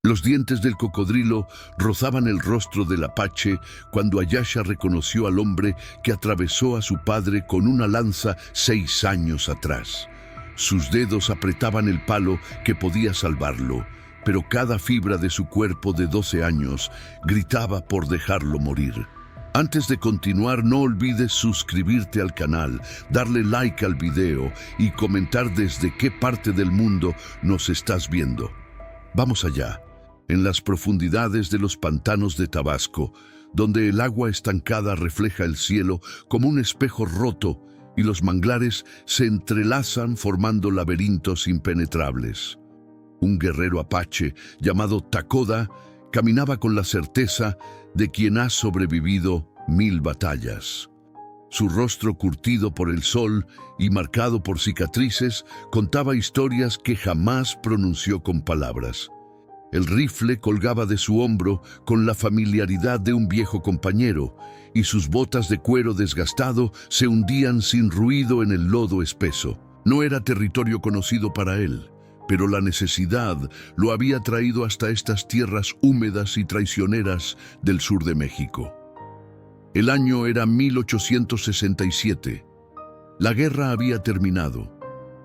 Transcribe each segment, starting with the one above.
Los dientes del cocodrilo rozaban el rostro del apache cuando Ayasha reconoció al hombre que atravesó a su padre con una lanza 6 años atrás. Sus dedos apretaban el palo que podía salvarlo, pero cada fibra de su cuerpo de 12 años gritaba por dejarlo morir. Antes de continuar, no olvides suscribirte al canal, darle like al video y comentar desde qué parte del mundo nos estás viendo. Vamos allá. En las profundidades de los pantanos de Tabasco, donde el agua estancada refleja el cielo como un espejo roto y los manglares se entrelazan formando laberintos impenetrables. Un guerrero apache llamado Takoda caminaba con la certeza de quien ha sobrevivido 1000 batallas. Su rostro curtido por el sol y marcado por cicatrices contaba historias que jamás pronunció con palabras. El rifle colgaba de su hombro con la familiaridad de un viejo compañero, y sus botas de cuero desgastado se hundían sin ruido en el lodo espeso. No era territorio conocido para él, pero la necesidad lo había traído hasta estas tierras húmedas y traicioneras del sur de México. El año era 1867. La guerra había terminado,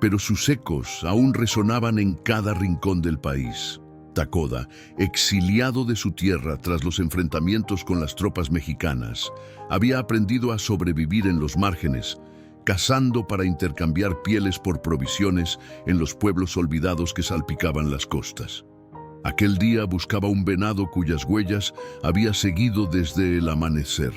pero sus ecos aún resonaban en cada rincón del país. Takoda, exiliado de su tierra tras los enfrentamientos con las tropas mexicanas, había aprendido a sobrevivir en los márgenes, cazando para intercambiar pieles por provisiones en los pueblos olvidados que salpicaban las costas. Aquel día buscaba un venado cuyas huellas había seguido desde el amanecer.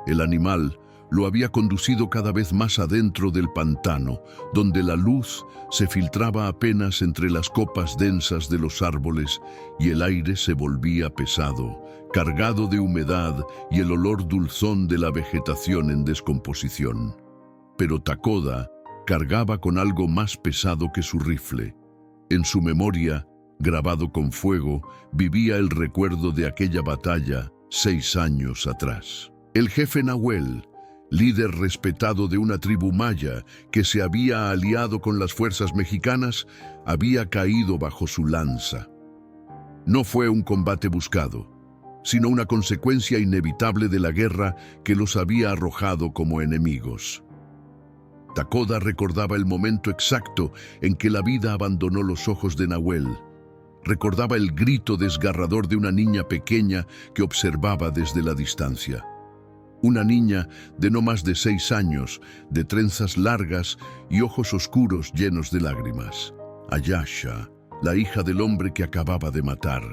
El animal lo había conducido cada vez más adentro del pantano, donde la luz se filtraba apenas entre las copas densas de los árboles y el aire se volvía pesado, cargado de humedad y el olor dulzón de la vegetación en descomposición. Pero Takoda cargaba con algo más pesado que su rifle. En su memoria, grabado con fuego, vivía el recuerdo de aquella batalla 6 años atrás. El jefe Nahuel, líder respetado de una tribu maya que se había aliado con las fuerzas mexicanas, había caído bajo su lanza. No fue un combate buscado, sino una consecuencia inevitable de la guerra que los había arrojado como enemigos. Takoda recordaba el momento exacto en que la vida abandonó los ojos de Nahuel. Recordaba el grito desgarrador de una niña pequeña que observaba desde la distancia. Una niña de no más de 6 años, de trenzas largas y ojos oscuros llenos de lágrimas. Ayasha, la hija del hombre que acababa de matar.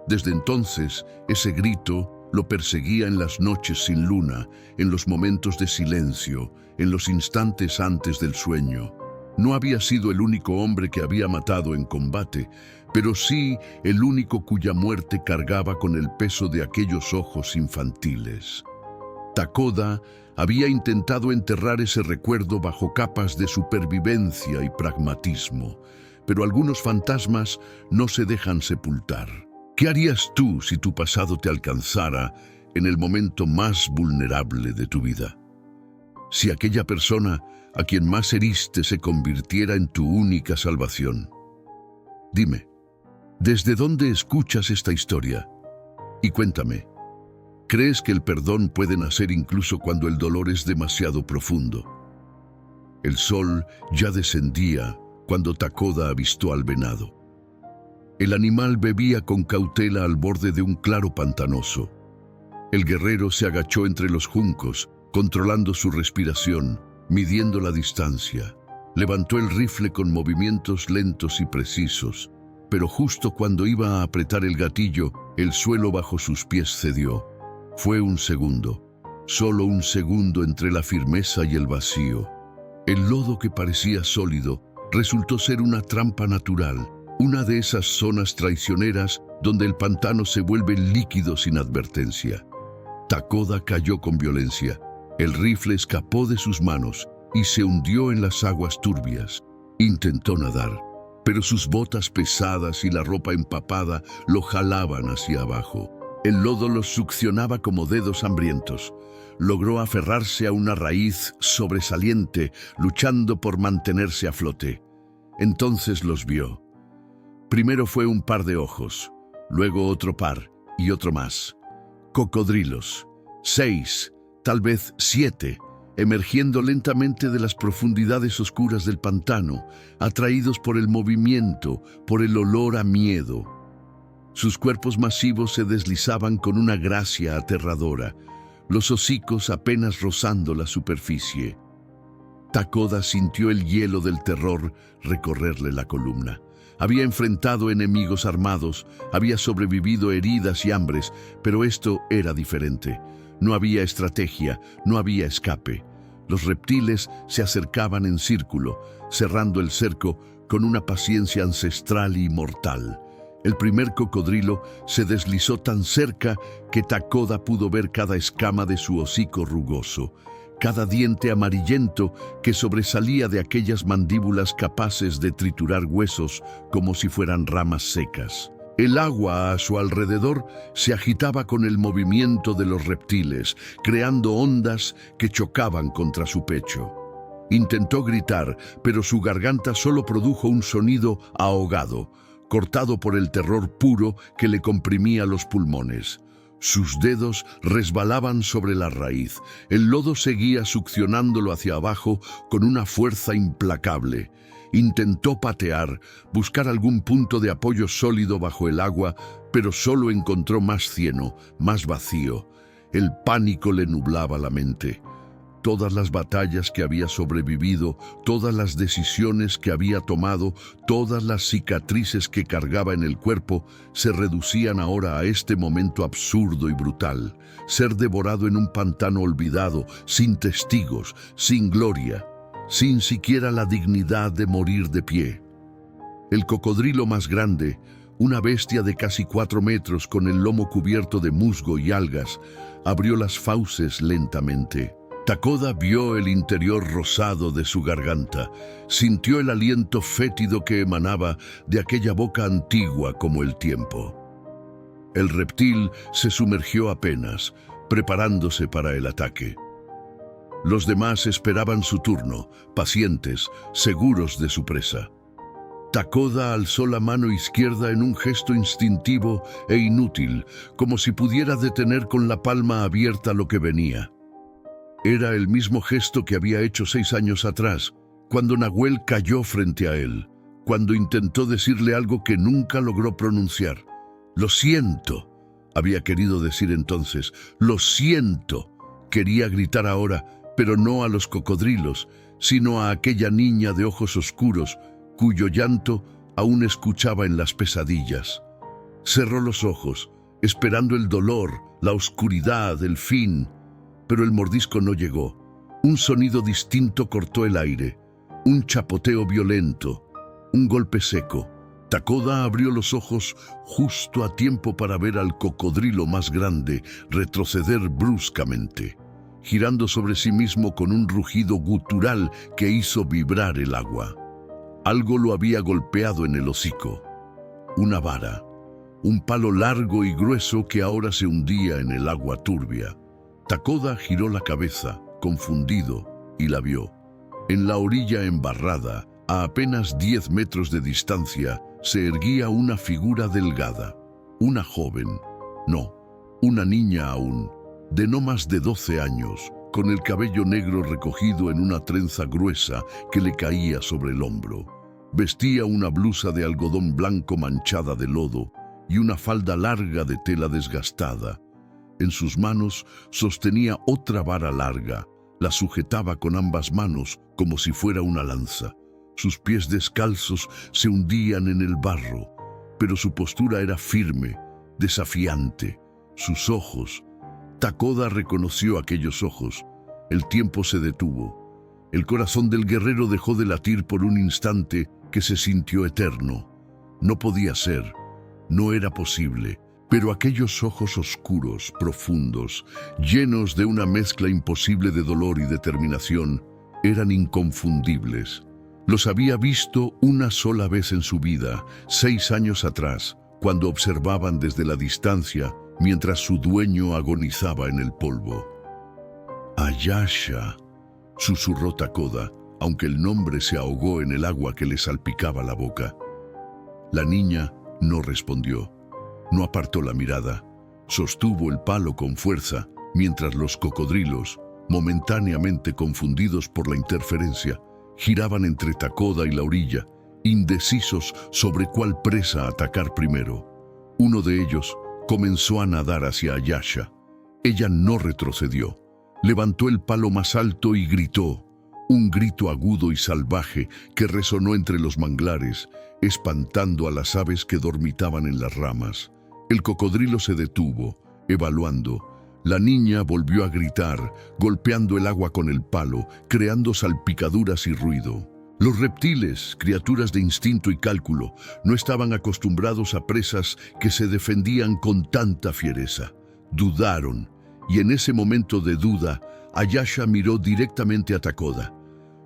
Desde entonces, ese grito lo perseguía en las noches sin luna, en los momentos de silencio, en los instantes antes del sueño. No había sido el único hombre que había matado en combate, pero sí el único cuya muerte cargaba con el peso de aquellos ojos infantiles. Takoda había intentado enterrar ese recuerdo bajo capas de supervivencia y pragmatismo, pero algunos fantasmas no se dejan sepultar. ¿Qué harías tú si tu pasado te alcanzara en el momento más vulnerable de tu vida? Si aquella persona a quien más heriste se convirtiera en tu única salvación. Dime, ¿desde dónde escuchas esta historia? Y cuéntame, ¿crees que el perdón puede nacer incluso cuando el dolor es demasiado profundo? El sol ya descendía cuando Takoda avistó al venado. El animal bebía con cautela al borde de un claro pantanoso. El guerrero se agachó entre los juncos, controlando su respiración, midiendo la distancia. Levantó el rifle con movimientos lentos y precisos, pero justo cuando iba a apretar el gatillo, el suelo bajo sus pies cedió. Fue un segundo, solo un segundo entre la firmeza y el vacío. El lodo que parecía sólido resultó ser una trampa natural, una de esas zonas traicioneras donde el pantano se vuelve líquido sin advertencia. Takoda cayó con violencia. El rifle escapó de sus manos y se hundió en las aguas turbias. Intentó nadar, pero sus botas pesadas y la ropa empapada lo jalaban hacia abajo. El lodo los succionaba como dedos hambrientos. Logró aferrarse a una raíz sobresaliente, luchando por mantenerse a flote. Entonces los vio. Primero fue un par de ojos, luego otro par y otro más. Cocodrilos, 6, tal vez 7, emergiendo lentamente de las profundidades oscuras del pantano, atraídos por el movimiento, por el olor a miedo. Sus cuerpos masivos se deslizaban con una gracia aterradora, los hocicos apenas rozando la superficie. Takoda sintió el hielo del terror recorrerle la columna. Había enfrentado enemigos armados, había sobrevivido heridas y hambres, pero esto era diferente. No había estrategia, no había escape. Los reptiles se acercaban en círculo, cerrando el cerco con una paciencia ancestral y mortal. El primer cocodrilo se deslizó tan cerca que Takoda pudo ver cada escama de su hocico rugoso, cada diente amarillento que sobresalía de aquellas mandíbulas capaces de triturar huesos como si fueran ramas secas. El agua a su alrededor se agitaba con el movimiento de los reptiles, creando ondas que chocaban contra su pecho. Intentó gritar, pero su garganta solo produjo un sonido ahogado, cortado por el terror puro que le comprimía los pulmones. Sus dedos resbalaban sobre la raíz. El lodo seguía succionándolo hacia abajo con una fuerza implacable. Intentó patear, buscar algún punto de apoyo sólido bajo el agua, pero solo encontró más cieno, más vacío. El pánico le nublaba la mente. Todas las batallas que había sobrevivido, todas las decisiones que había tomado, todas las cicatrices que cargaba en el cuerpo, se reducían ahora a este momento absurdo y brutal. Ser devorado en un pantano olvidado, sin testigos, sin gloria, sin siquiera la dignidad de morir de pie. El cocodrilo más grande, una bestia de casi 4 metros con el lomo cubierto de musgo y algas, abrió las fauces lentamente. Takoda vio el interior rosado de su garganta, sintió el aliento fétido que emanaba de aquella boca antigua como el tiempo. El reptil se sumergió apenas, preparándose para el ataque. Los demás esperaban su turno, pacientes, seguros de su presa. Takoda alzó la mano izquierda en un gesto instintivo e inútil, como si pudiera detener con la palma abierta lo que venía. Era el mismo gesto que había hecho 6 años atrás, cuando Nahuel cayó frente a él, cuando intentó decirle algo que nunca logró pronunciar. «Lo siento», había querido decir entonces. «Lo siento», quería gritar ahora, pero no a los cocodrilos, sino a aquella niña de ojos oscuros, cuyo llanto aún escuchaba en las pesadillas. Cerró los ojos, esperando el dolor, la oscuridad, el fin. Pero el mordisco no llegó. Un sonido distinto cortó el aire, un chapoteo violento, un golpe seco. Takoda abrió los ojos justo a tiempo para ver al cocodrilo más grande retroceder bruscamente, girando sobre sí mismo con un rugido gutural que hizo vibrar el agua. Algo lo había golpeado en el hocico. Una vara, un palo largo y grueso que ahora se hundía en el agua turbia. Takoda giró la cabeza, confundido, y la vio. En la orilla embarrada, a apenas 10 metros de distancia, se erguía una figura delgada. Una joven, no, una niña aún, de no más de 12 años, con el cabello negro recogido en una trenza gruesa que le caía sobre el hombro. Vestía una blusa de algodón blanco manchada de lodo y una falda larga de tela desgastada. En sus manos sostenía otra vara larga, la sujetaba con ambas manos como si fuera una lanza. Sus pies descalzos se hundían en el barro, pero su postura era firme, desafiante. Sus ojos. Takoda reconoció aquellos ojos. El tiempo se detuvo. El corazón del guerrero dejó de latir por un instante que se sintió eterno. No podía ser, no era posible. Pero aquellos ojos oscuros, profundos, llenos de una mezcla imposible de dolor y determinación, eran inconfundibles. Los había visto una sola vez en su vida, 6 años atrás, cuando observaban desde la distancia mientras su dueño agonizaba en el polvo. «Ayasha», susurró Takoda, aunque el nombre se ahogó en el agua que le salpicaba la boca. La niña no respondió. No apartó la mirada. Sostuvo el palo con fuerza, mientras los cocodrilos, momentáneamente confundidos por la interferencia, giraban entre Takoda y la orilla, indecisos sobre cuál presa atacar primero. Uno de ellos comenzó a nadar hacia Ayasha. Ella no retrocedió. Levantó el palo más alto y gritó, un grito agudo y salvaje que resonó entre los manglares, espantando a las aves que dormitaban en las ramas. El cocodrilo se detuvo, evaluando. La niña volvió a gritar, golpeando el agua con el palo, creando salpicaduras y ruido. Los reptiles, criaturas de instinto y cálculo, no estaban acostumbrados a presas que se defendían con tanta fiereza. Dudaron, y en ese momento de duda, Ayasha miró directamente a Takoda.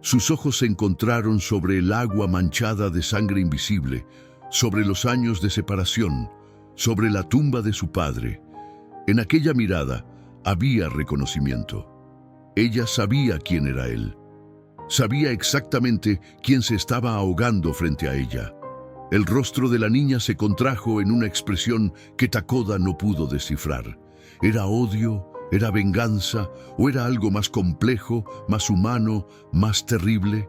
Sus ojos se encontraron sobre el agua manchada de sangre invisible, sobre los años de separación, sobre la tumba de su padre. En aquella mirada había reconocimiento. Ella sabía quién era él. Sabía exactamente quién se estaba ahogando frente a ella. El rostro de la niña se contrajo en una expresión que Takoda no pudo descifrar. ¿Era odio? ¿Era venganza? ¿O era algo más complejo, más humano, más terrible?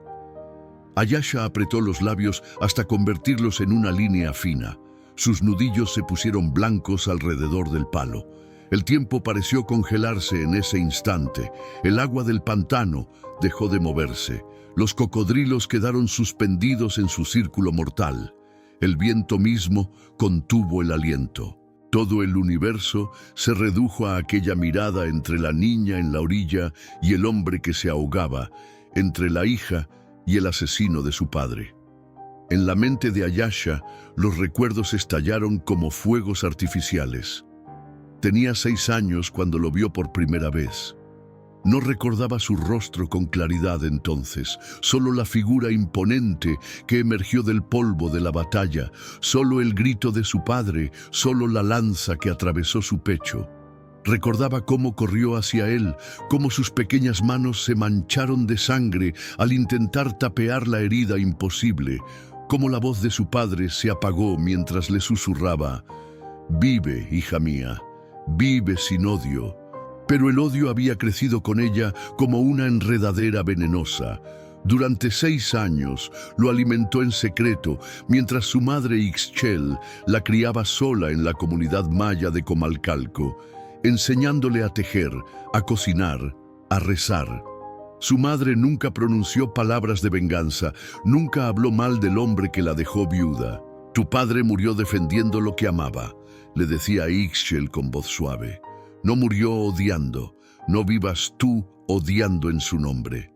Ayasha apretó los labios hasta convertirlos en una línea fina. Sus nudillos se pusieron blancos alrededor del palo. El tiempo pareció congelarse en ese instante. El agua del pantano dejó de moverse. Los cocodrilos quedaron suspendidos en su círculo mortal. El viento mismo contuvo el aliento. Todo el universo se redujo a aquella mirada entre la niña en la orilla y el hombre que se ahogaba, entre la hija y el asesino de su padre. En la mente de Ayasha, los recuerdos estallaron como fuegos artificiales. Tenía 6 años cuando lo vio por primera vez. No recordaba su rostro con claridad entonces, solo la figura imponente que emergió del polvo de la batalla, solo el grito de su padre, solo la lanza que atravesó su pecho. Recordaba cómo corrió hacia él, cómo sus pequeñas manos se mancharon de sangre al intentar tapear la herida imposible, cómo la voz de su padre se apagó mientras le susurraba: «Vive, hija mía, vive sin odio». Pero el odio había crecido con ella como una enredadera venenosa. Durante 6 años lo alimentó en secreto, mientras su madre Ixchel la criaba sola en la comunidad maya de Comalcalco, enseñándole a tejer, a cocinar, a rezar. Su madre nunca pronunció palabras de venganza, nunca habló mal del hombre que la dejó viuda. «Tu padre murió defendiendo lo que amaba», le decía a Ixchel con voz suave. «No murió odiando, no vivas tú odiando en su nombre».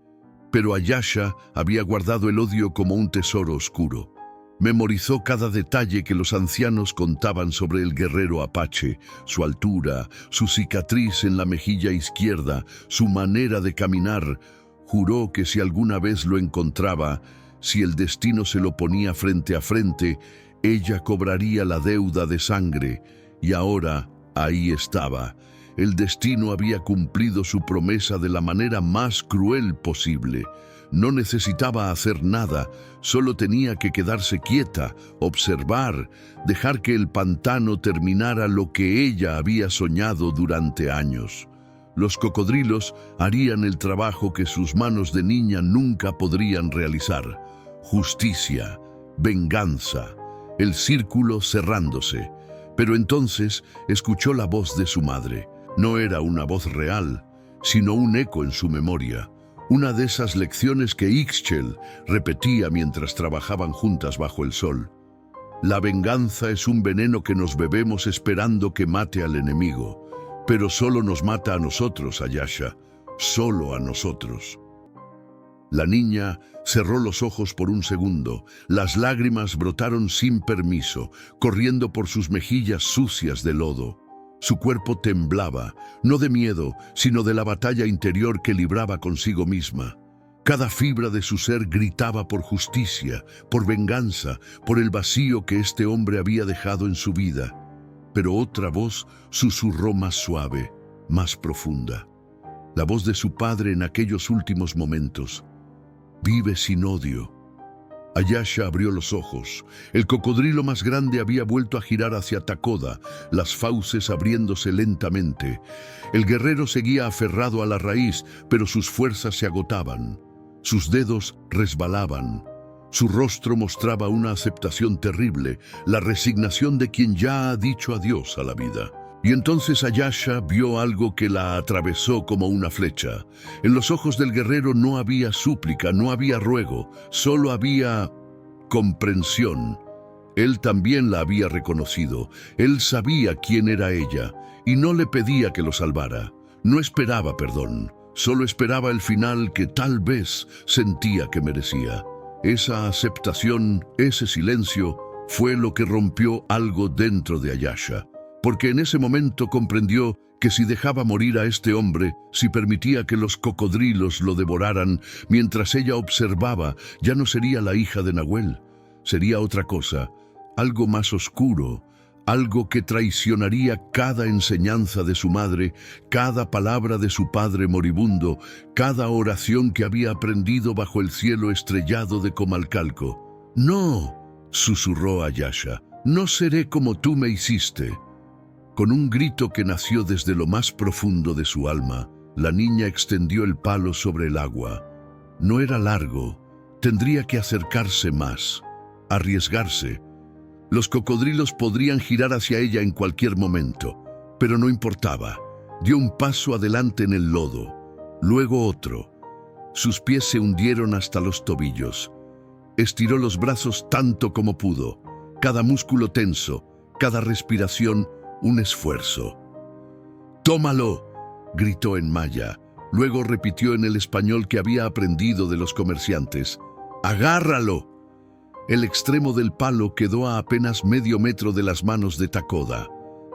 Pero Ayasha había guardado el odio como un tesoro oscuro. Memorizó cada detalle que los ancianos contaban sobre el guerrero apache, su altura, su cicatriz en la mejilla izquierda, su manera de caminar. Juró que si alguna vez lo encontraba, si el destino se lo ponía frente a frente, ella cobraría la deuda de sangre. Y ahora ahí estaba. El destino había cumplido su promesa de la manera más cruel posible. No necesitaba hacer nada, solo tenía que quedarse quieta, observar, dejar que el pantano terminara lo que ella había soñado durante años. Los cocodrilos harían el trabajo que sus manos de niña nunca podrían realizar. Justicia, venganza, el círculo cerrándose. Pero entonces escuchó la voz de su madre. No era una voz real, sino un eco en su memoria. Una de esas lecciones que Ixchel repetía mientras trabajaban juntas bajo el sol. La venganza es un veneno que nos bebemos esperando que mate al enemigo, pero solo nos mata a nosotros, Ayasha, solo a nosotros. La niña cerró los ojos por un segundo. Las lágrimas brotaron sin permiso, corriendo por sus mejillas sucias de lodo. Su cuerpo temblaba, no de miedo, sino de la batalla interior que libraba consigo misma. Cada fibra de su ser gritaba por justicia, por venganza, por el vacío que este hombre había dejado en su vida. Pero otra voz susurró más suave, más profunda. La voz de su padre en aquellos últimos momentos. «Vive sin odio». Ayasha abrió los ojos. El cocodrilo más grande había vuelto a girar hacia Takoda, las fauces abriéndose lentamente. El guerrero seguía aferrado a la raíz, pero sus fuerzas se agotaban. Sus dedos resbalaban. Su rostro mostraba una aceptación terrible, la resignación de quien ya ha dicho adiós a la vida. Y entonces Ayasha vio algo que la atravesó como una flecha. En los ojos del guerrero no había súplica, no había ruego, solo había comprensión. Él también la había reconocido. Él sabía quién era ella y no le pedía que lo salvara. No esperaba perdón, solo esperaba el final que tal vez sentía que merecía. Esa aceptación, ese silencio, fue lo que rompió algo dentro de Ayasha. Porque en ese momento comprendió que si dejaba morir a este hombre, si permitía que los cocodrilos lo devoraran, mientras ella observaba, ya no sería la hija de Nahuel. Sería otra cosa, algo más oscuro, algo que traicionaría cada enseñanza de su madre, cada palabra de su padre moribundo, cada oración que había aprendido bajo el cielo estrellado de Comalcalco. «No», susurró Ayasha, «no seré como tú me hiciste». Con un grito que nació desde lo más profundo de su alma, la niña extendió el palo sobre el agua. No era largo, tendría que acercarse más, arriesgarse. Los cocodrilos podrían girar hacia ella en cualquier momento, pero no importaba. Dio un paso adelante en el lodo, luego otro. Sus pies se hundieron hasta los tobillos. Estiró los brazos tanto como pudo, cada músculo tenso, cada respiración un esfuerzo. «¡Tómalo!», gritó en maya. Luego repitió en el español que había aprendido de los comerciantes. «¡Agárralo!». El extremo del palo quedó a apenas medio metro de las manos de Takoda.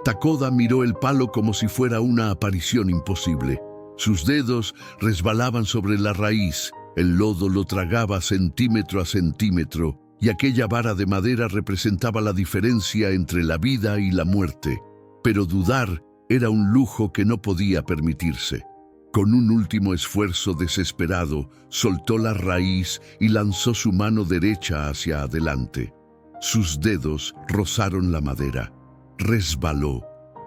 Takoda miró el palo como si fuera una aparición imposible. Sus dedos resbalaban sobre la raíz, el lodo lo tragaba centímetro a centímetro, y aquella vara de madera representaba la diferencia entre la vida y la muerte. Pero dudar era un lujo que no podía permitirse. Con un último esfuerzo desesperado, soltó la raíz y lanzó su mano derecha hacia adelante. Sus dedos rozaron la madera. Resbaló.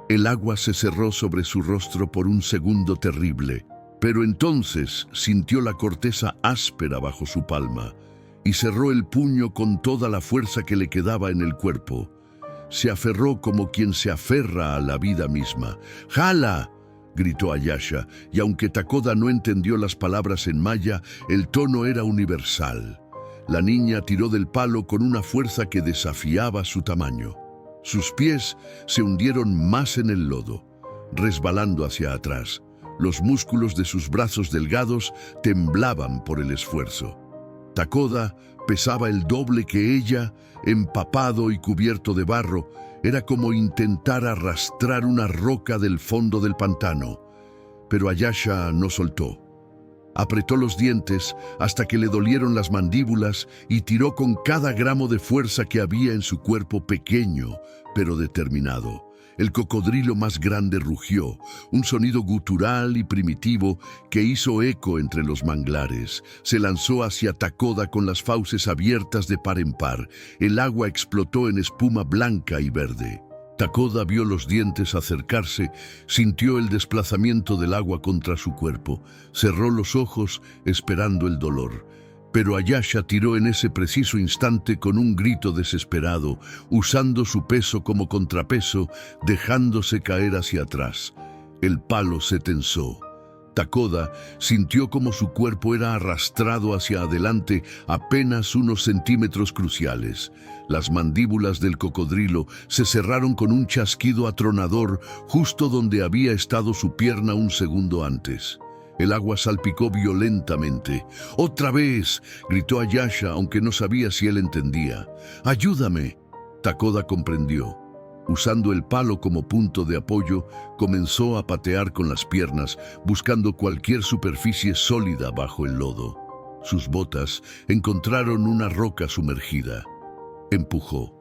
El agua se cerró sobre su rostro por un segundo terrible, pero entonces sintió la corteza áspera bajo su palma y cerró el puño con toda la fuerza que le quedaba en el cuerpo. Se aferró como quien se aferra a la vida misma. «¡Jala!», gritó Ayasha, y aunque Takoda no entendió las palabras en maya, el tono era universal. La niña tiró del palo con una fuerza que desafiaba su tamaño. Sus pies se hundieron más en el lodo, resbalando hacia atrás. Los músculos de sus brazos delgados temblaban por el esfuerzo. Takoda pesaba el doble que ella, empapado y cubierto de barro. Era como intentar arrastrar una roca del fondo del pantano. Pero Ayasha no soltó. Apretó los dientes hasta que le dolieron las mandíbulas y tiró con cada gramo de fuerza que había en su cuerpo pequeño, pero determinado. El cocodrilo más grande rugió, un sonido gutural y primitivo que hizo eco entre los manglares. Se lanzó hacia Takoda con las fauces abiertas de par en par. El agua explotó en espuma blanca y verde. Takoda vio los dientes acercarse, sintió el desplazamiento del agua contra su cuerpo. Cerró los ojos esperando el dolor. Pero Ayasha tiró en ese preciso instante con un grito desesperado, usando su peso como contrapeso, dejándose caer hacia atrás. El palo se tensó. Takoda sintió como su cuerpo era arrastrado hacia adelante apenas unos centímetros cruciales. Las mandíbulas del cocodrilo se cerraron con un chasquido atronador justo donde había estado su pierna un segundo antes. El agua salpicó violentamente. «¡Otra vez!», gritó Ayasha, aunque no sabía si él entendía. «¡Ayúdame!». Takoda comprendió. Usando el palo como punto de apoyo, comenzó a patear con las piernas, buscando cualquier superficie sólida bajo el lodo. Sus botas encontraron una roca sumergida. Empujó.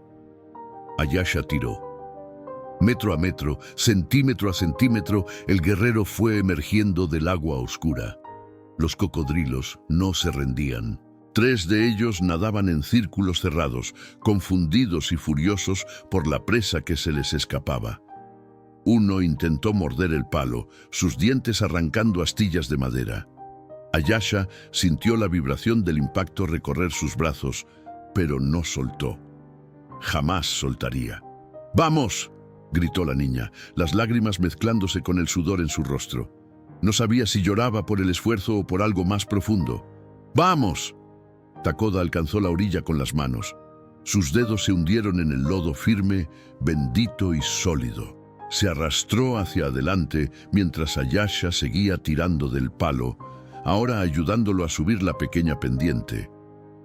Ayasha tiró. Metro a metro, centímetro a centímetro, el guerrero fue emergiendo del agua oscura. Los cocodrilos no se rendían. 3 de ellos nadaban en círculos cerrados, confundidos y furiosos por la presa que se les escapaba. Uno intentó morder el palo, sus dientes arrancando astillas de madera. Ayasha sintió la vibración del impacto recorrer sus brazos, pero no soltó. Jamás soltaría. ¡Vamos!, gritó la niña, las lágrimas mezclándose con el sudor en su rostro. No sabía si lloraba por el esfuerzo o por algo más profundo. ¡Vamos! Takoda alcanzó la orilla con las manos. Sus dedos se hundieron en el lodo firme, bendito y sólido. Se arrastró hacia adelante mientras Ayasha seguía tirando del palo, ahora ayudándolo a subir la pequeña pendiente.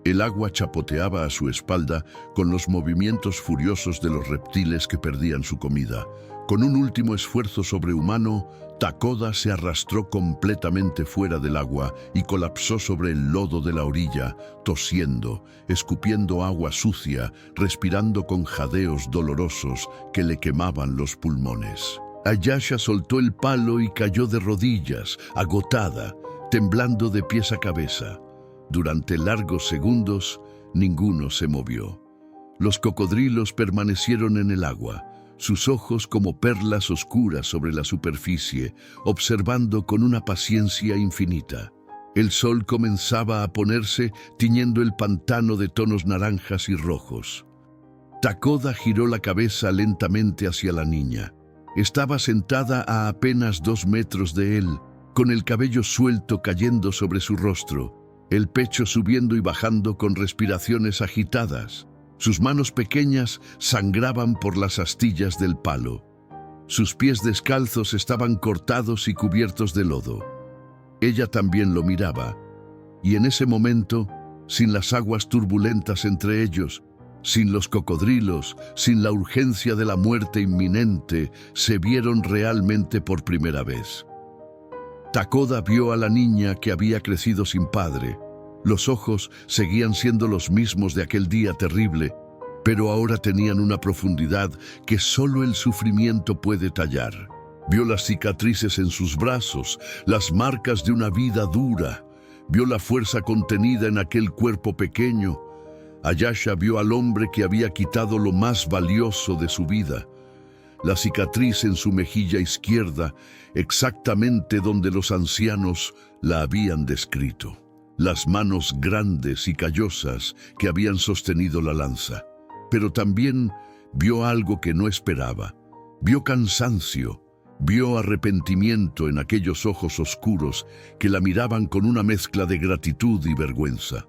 El agua chapoteaba a su espalda con los movimientos furiosos de los reptiles que perdían su comida. Con un último esfuerzo sobrehumano, Takoda se arrastró completamente fuera del agua y colapsó sobre el lodo de la orilla, tosiendo, escupiendo agua sucia, respirando con jadeos dolorosos que le quemaban los pulmones. Ayasha soltó el palo y cayó de rodillas, agotada, temblando de pies a cabeza. Durante largos segundos, ninguno se movió. Los cocodrilos permanecieron en el agua, sus ojos como perlas oscuras sobre la superficie, observando con una paciencia infinita. El sol comenzaba a ponerse, tiñendo el pantano de tonos naranjas y rojos. Takoda giró la cabeza lentamente hacia la niña. Estaba sentada a apenas 2 metros de él, con el cabello suelto cayendo sobre su rostro, el pecho subiendo y bajando con respiraciones agitadas. Sus manos pequeñas sangraban por las astillas del palo. Sus pies descalzos estaban cortados y cubiertos de lodo. Ella también lo miraba, y en ese momento, sin las aguas turbulentas entre ellos, sin los cocodrilos, sin la urgencia de la muerte inminente, se vieron realmente por primera vez. Takoda vio a la niña que había crecido sin padre. Los ojos seguían siendo los mismos de aquel día terrible, pero ahora tenían una profundidad que solo el sufrimiento puede tallar. Vio las cicatrices en sus brazos, las marcas de una vida dura. Vio la fuerza contenida en aquel cuerpo pequeño. Ayasha vio al hombre que había quitado lo más valioso de su vida. La cicatriz en su mejilla izquierda, exactamente donde los ancianos la habían descrito. Las manos grandes y callosas que habían sostenido la lanza. Pero también vio algo que no esperaba. Vio cansancio, vio arrepentimiento en aquellos ojos oscuros que la miraban con una mezcla de gratitud y vergüenza.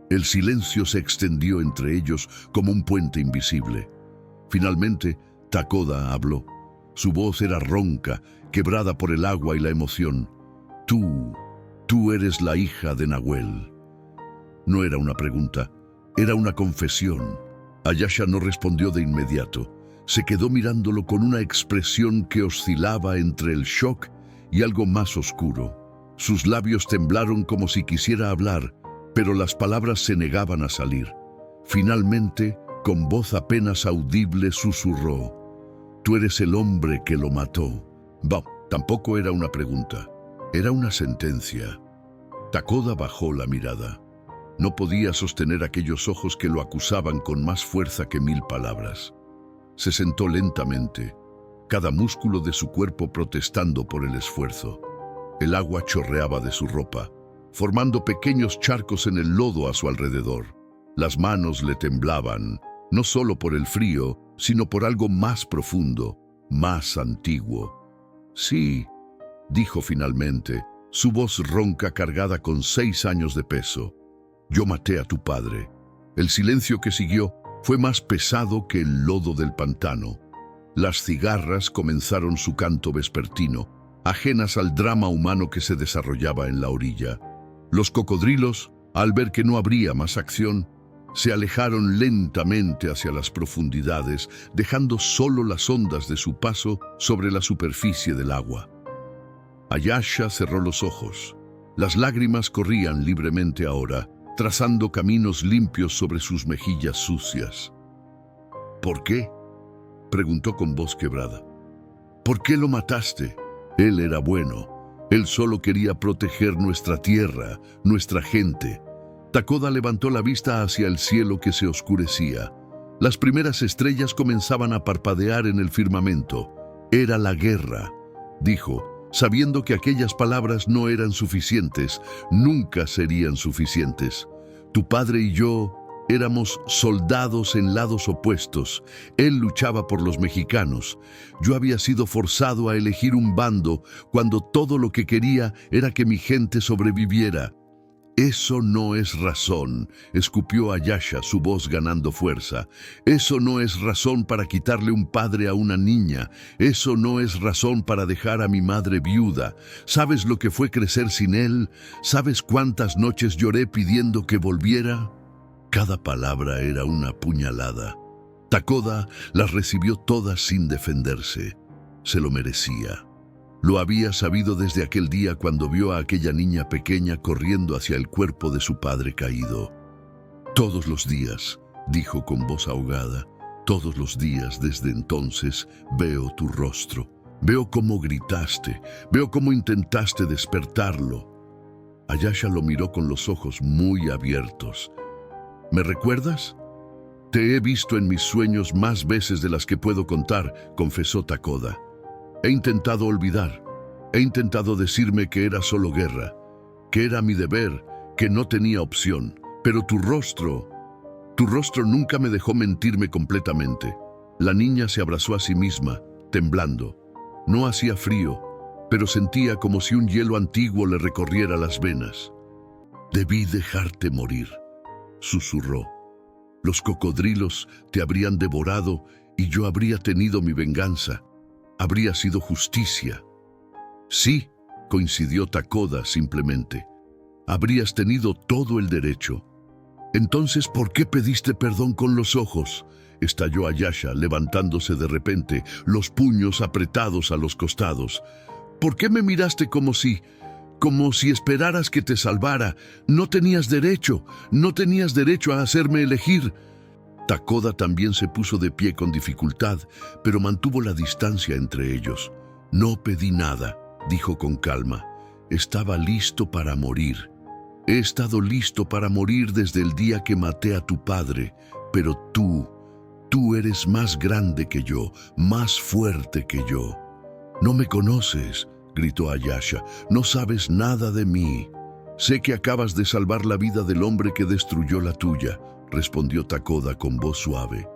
El silencio se extendió entre ellos como un puente invisible. Finalmente, Takoda habló. Su voz era ronca, quebrada por el agua y la emoción. Tú eres la hija de Nahuel. No era una pregunta, era una confesión. Ayasha no respondió de inmediato. Se quedó mirándolo con una expresión que oscilaba entre el shock y algo más oscuro. Sus labios temblaron como si quisiera hablar, pero las palabras se negaban a salir. Finalmente, con voz apenas audible, susurró: «Tú eres el hombre que lo mató». Tampoco era una pregunta. Era una sentencia. Takoda bajó la mirada. No podía sostener aquellos ojos que lo acusaban con más fuerza que 1000 palabras. Se sentó lentamente, cada músculo de su cuerpo protestando por el esfuerzo. El agua chorreaba de su ropa, formando pequeños charcos en el lodo a su alrededor. Las manos le temblaban, no solo por el frío, sino por algo más profundo, más antiguo. «Sí», dijo finalmente, su voz ronca cargada con 6 años de peso. «Yo maté a tu padre». El silencio que siguió fue más pesado que el lodo del pantano. Las cigarras comenzaron su canto vespertino, ajenas al drama humano que se desarrollaba en la orilla. Los cocodrilos, al ver que no habría más acción, se alejaron lentamente hacia las profundidades, dejando solo las ondas de su paso sobre la superficie del agua. Ayasha cerró los ojos. Las lágrimas corrían libremente ahora, trazando caminos limpios sobre sus mejillas sucias. «¿Por qué?», preguntó con voz quebrada. «¿Por qué lo mataste? Él era bueno. Él solo quería proteger nuestra tierra, nuestra gente. Takoda levantó la vista hacia el cielo que se oscurecía. Las primeras estrellas comenzaban a parpadear en el firmamento. Era la guerra, dijo, sabiendo que aquellas palabras no eran suficientes, nunca serían suficientes. Tu padre y yo éramos soldados en lados opuestos. Él luchaba por los mexicanos. Yo había sido forzado a elegir un bando cuando todo lo que quería era que mi gente sobreviviera. Eso no es razón, escupió Ayasha, su voz ganando fuerza. Eso no es razón para quitarle un padre a una niña. Eso no es razón para dejar a mi madre viuda. ¿Sabes lo que fue crecer sin él? ¿Sabes cuántas noches lloré pidiendo que volviera? Cada palabra era una puñalada. Takoda las recibió todas sin defenderse. Se lo merecía. Lo había sabido desde aquel día cuando vio a aquella niña pequeña corriendo hacia el cuerpo de su padre caído. Todos los días, dijo con voz ahogada, todos los días desde entonces veo tu rostro. Veo cómo gritaste, veo cómo intentaste despertarlo. Ayasha lo miró con los ojos muy abiertos. ¿Me recuerdas? Te he visto en mis sueños más veces de las que puedo contar, confesó Takoda. He intentado olvidar. He intentado decirme que era solo guerra, que era mi deber, que no tenía opción. Pero tu rostro nunca me dejó mentirme completamente. La niña se abrazó a sí misma, temblando. No hacía frío, pero sentía como si un hielo antiguo le recorriera las venas. Debí dejarte morir, susurró. Los cocodrilos te habrían devorado y yo habría tenido mi venganza. Habría sido justicia. Sí, coincidió Takoda simplemente. Habrías tenido todo el derecho. Entonces, ¿por qué pediste perdón con los ojos? Estalló Ayasha, levantándose de repente, los puños apretados a los costados. ¿Por qué me miraste como si esperaras que te salvara? No tenías derecho a hacerme elegir. Takoda también se puso de pie con dificultad, pero mantuvo la distancia entre ellos. No pedí nada, dijo con calma. Estaba listo para morir. He estado listo para morir desde el día que maté a tu padre, pero tú eres más grande que yo, más fuerte que yo. No me conoces, gritó Ayasha, no sabes nada de mí. Sé que acabas de salvar la vida del hombre que destruyó la tuya, respondió Takoda con voz suave.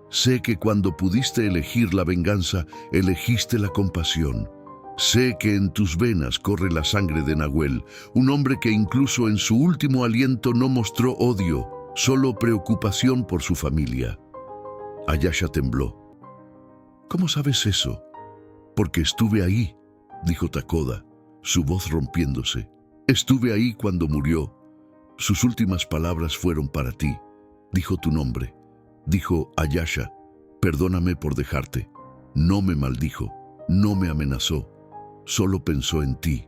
Sé que cuando pudiste elegir la venganza, elegiste la compasión. Sé que en tus venas corre la sangre de Nahuel, un hombre que incluso en su último aliento no mostró odio, solo preocupación por su familia. Ayasha tembló. ¿Cómo sabes eso? Porque estuve ahí, dijo Takoda, su voz rompiéndose. Estuve ahí cuando murió. Sus últimas palabras fueron para ti. Dijo tu nombre. Dijo Ayasha, perdóname por dejarte. No me maldijo, no me amenazó. Solo pensó en ti.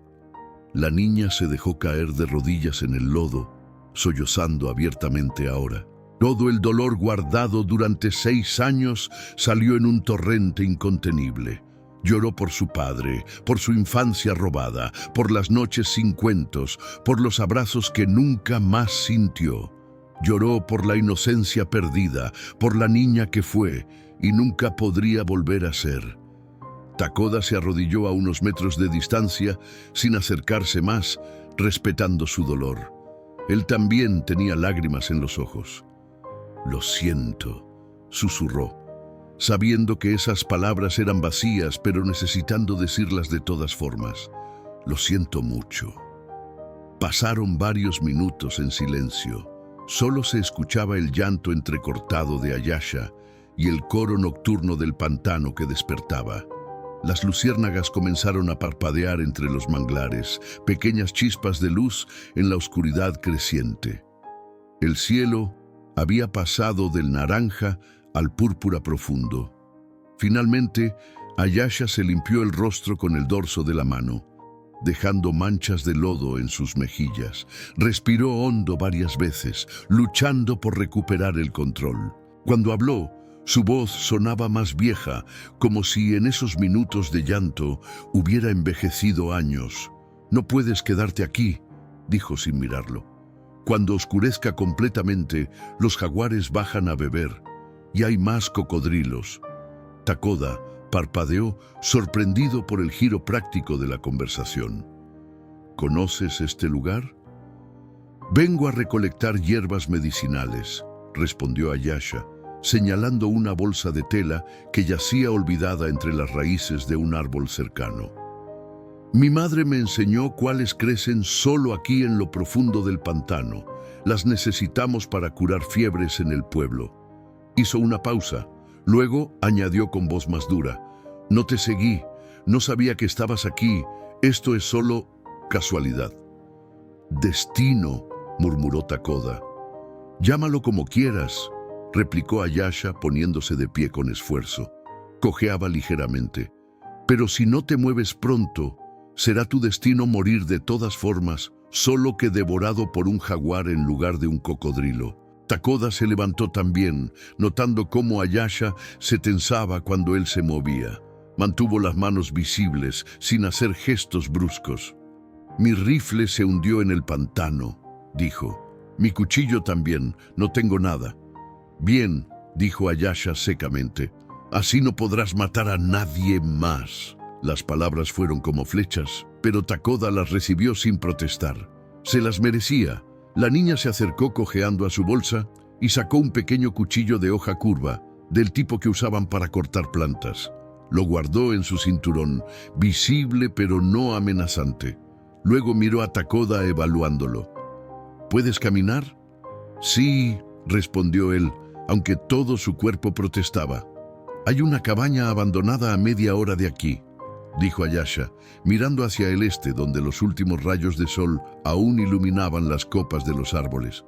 La niña se dejó caer de rodillas en el lodo, sollozando abiertamente ahora. Todo el dolor guardado durante 6 años salió en un torrente incontenible. Lloró por su padre, por su infancia robada, por las noches sin cuentos, por los abrazos que nunca más sintió. Lloró por la inocencia perdida, por la niña que fue y nunca podría volver a ser. Takoda se arrodilló a unos metros de distancia, sin acercarse más, respetando su dolor. Él también tenía lágrimas en los ojos. Lo siento, susurró, sabiendo que esas palabras eran vacías, pero necesitando decirlas de todas formas. Lo siento mucho. Pasaron varios minutos en silencio. Solo se escuchaba el llanto entrecortado de Ayasha y el coro nocturno del pantano que despertaba. Las luciérnagas comenzaron a parpadear entre los manglares, pequeñas chispas de luz en la oscuridad creciente. El cielo había pasado del naranja al púrpura profundo. Finalmente, Ayasha se limpió el rostro con el dorso de la mano, dejando manchas de lodo en sus mejillas. Respiró hondo varias veces, luchando por recuperar el control. Cuando habló, su voz sonaba más vieja, como si en esos minutos de llanto hubiera envejecido años. «No puedes quedarte aquí», dijo sin mirarlo. Cuando oscurezca completamente, los jaguares bajan a beber y hay más cocodrilos. Takoda parpadeó, sorprendido por el giro práctico de la conversación. ¿Conoces este lugar? Vengo a recolectar hierbas medicinales, respondió Ayasha, señalando una bolsa de tela que yacía olvidada entre las raíces de un árbol cercano. Mi madre me enseñó cuáles crecen solo aquí en lo profundo del pantano. Las necesitamos para curar fiebres en el pueblo. Hizo una pausa. Luego añadió con voz más dura: no te seguí, no sabía que estabas aquí. Esto es solo casualidad. Destino, murmuró Takoda. Llámalo como quieras, replicó Ayasha poniéndose de pie con esfuerzo. Cojeaba ligeramente. Pero si no te mueves pronto, será tu destino morir de todas formas, solo que devorado por un jaguar en lugar de un cocodrilo. Takoda se levantó también, notando cómo Ayasha se tensaba cuando él se movía. Mantuvo las manos visibles, sin hacer gestos bruscos. Mi rifle se hundió en el pantano, dijo. Mi cuchillo también, no tengo nada. Bien, dijo Ayasha secamente. Así no podrás matar a nadie más. Las palabras fueron como flechas, pero Takoda las recibió sin protestar. Se las merecía. La niña se acercó cojeando a su bolsa y sacó un pequeño cuchillo de hoja curva, del tipo que usaban para cortar plantas. Lo guardó en su cinturón, visible pero no amenazante. Luego miró a Takoda evaluándolo. ¿Puedes caminar? Sí, respondió él, aunque todo su cuerpo protestaba. Hay una cabaña abandonada a media hora de aquí, dijo Ayasha, mirando hacia el este donde los últimos rayos de sol aún iluminaban las copas de los árboles.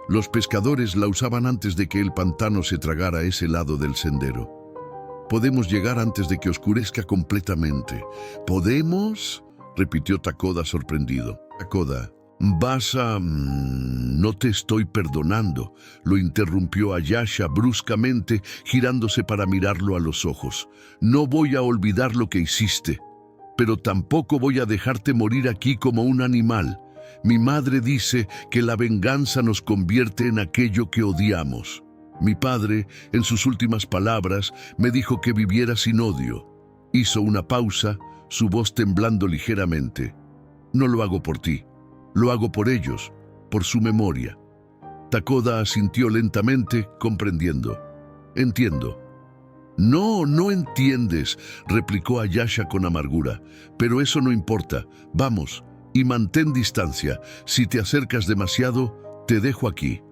Los pescadores la usaban antes de que el pantano se tragara ese lado del sendero. Podemos llegar antes de que oscurezca completamente. ¿Podemos?, repitió Takoda sorprendido. Takoda, vas a... No te estoy perdonando, lo interrumpió Ayasha bruscamente, girándose para mirarlo a los ojos. No voy a olvidar lo que hiciste, pero tampoco voy a dejarte morir aquí como un animal. Mi madre dice que la venganza nos convierte en aquello que odiamos. Mi padre, en sus últimas palabras, me dijo que viviera sin odio. Hizo una pausa, su voz temblando ligeramente. No lo hago por ti, lo hago por ellos, por su memoria. Takoda asintió lentamente, comprendiendo. Entiendo. No, no entiendes, replicó Ayasha con amargura. Pero eso no importa. Vamos, y mantén distancia. Si te acercas demasiado, te dejo aquí.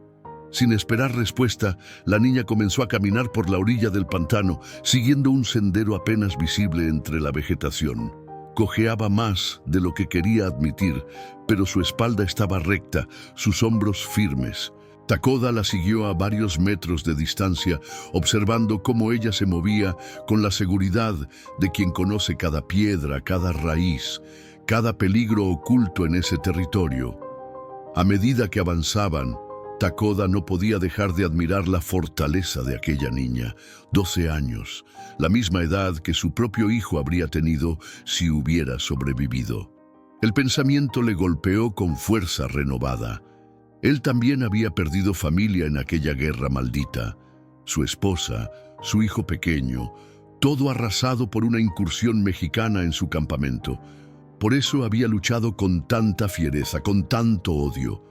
Sin esperar respuesta, la niña comenzó a caminar por la orilla del pantano, siguiendo un sendero apenas visible entre la vegetación. Cojeaba más de lo que quería admitir, pero su espalda estaba recta, sus hombros firmes. Takoda la siguió a varios metros de distancia, observando cómo ella se movía con la seguridad de quien conoce cada piedra, cada raíz, cada peligro oculto en ese territorio. A medida que avanzaban, Takoda no podía dejar de admirar la fortaleza de aquella niña, 12 años, la misma edad que su propio hijo habría tenido si hubiera sobrevivido. El pensamiento le golpeó con fuerza renovada. Él también había perdido familia en aquella guerra maldita. Su esposa, su hijo pequeño, todo arrasado por una incursión mexicana en su campamento. Por eso había luchado con tanta fiereza, con tanto odio.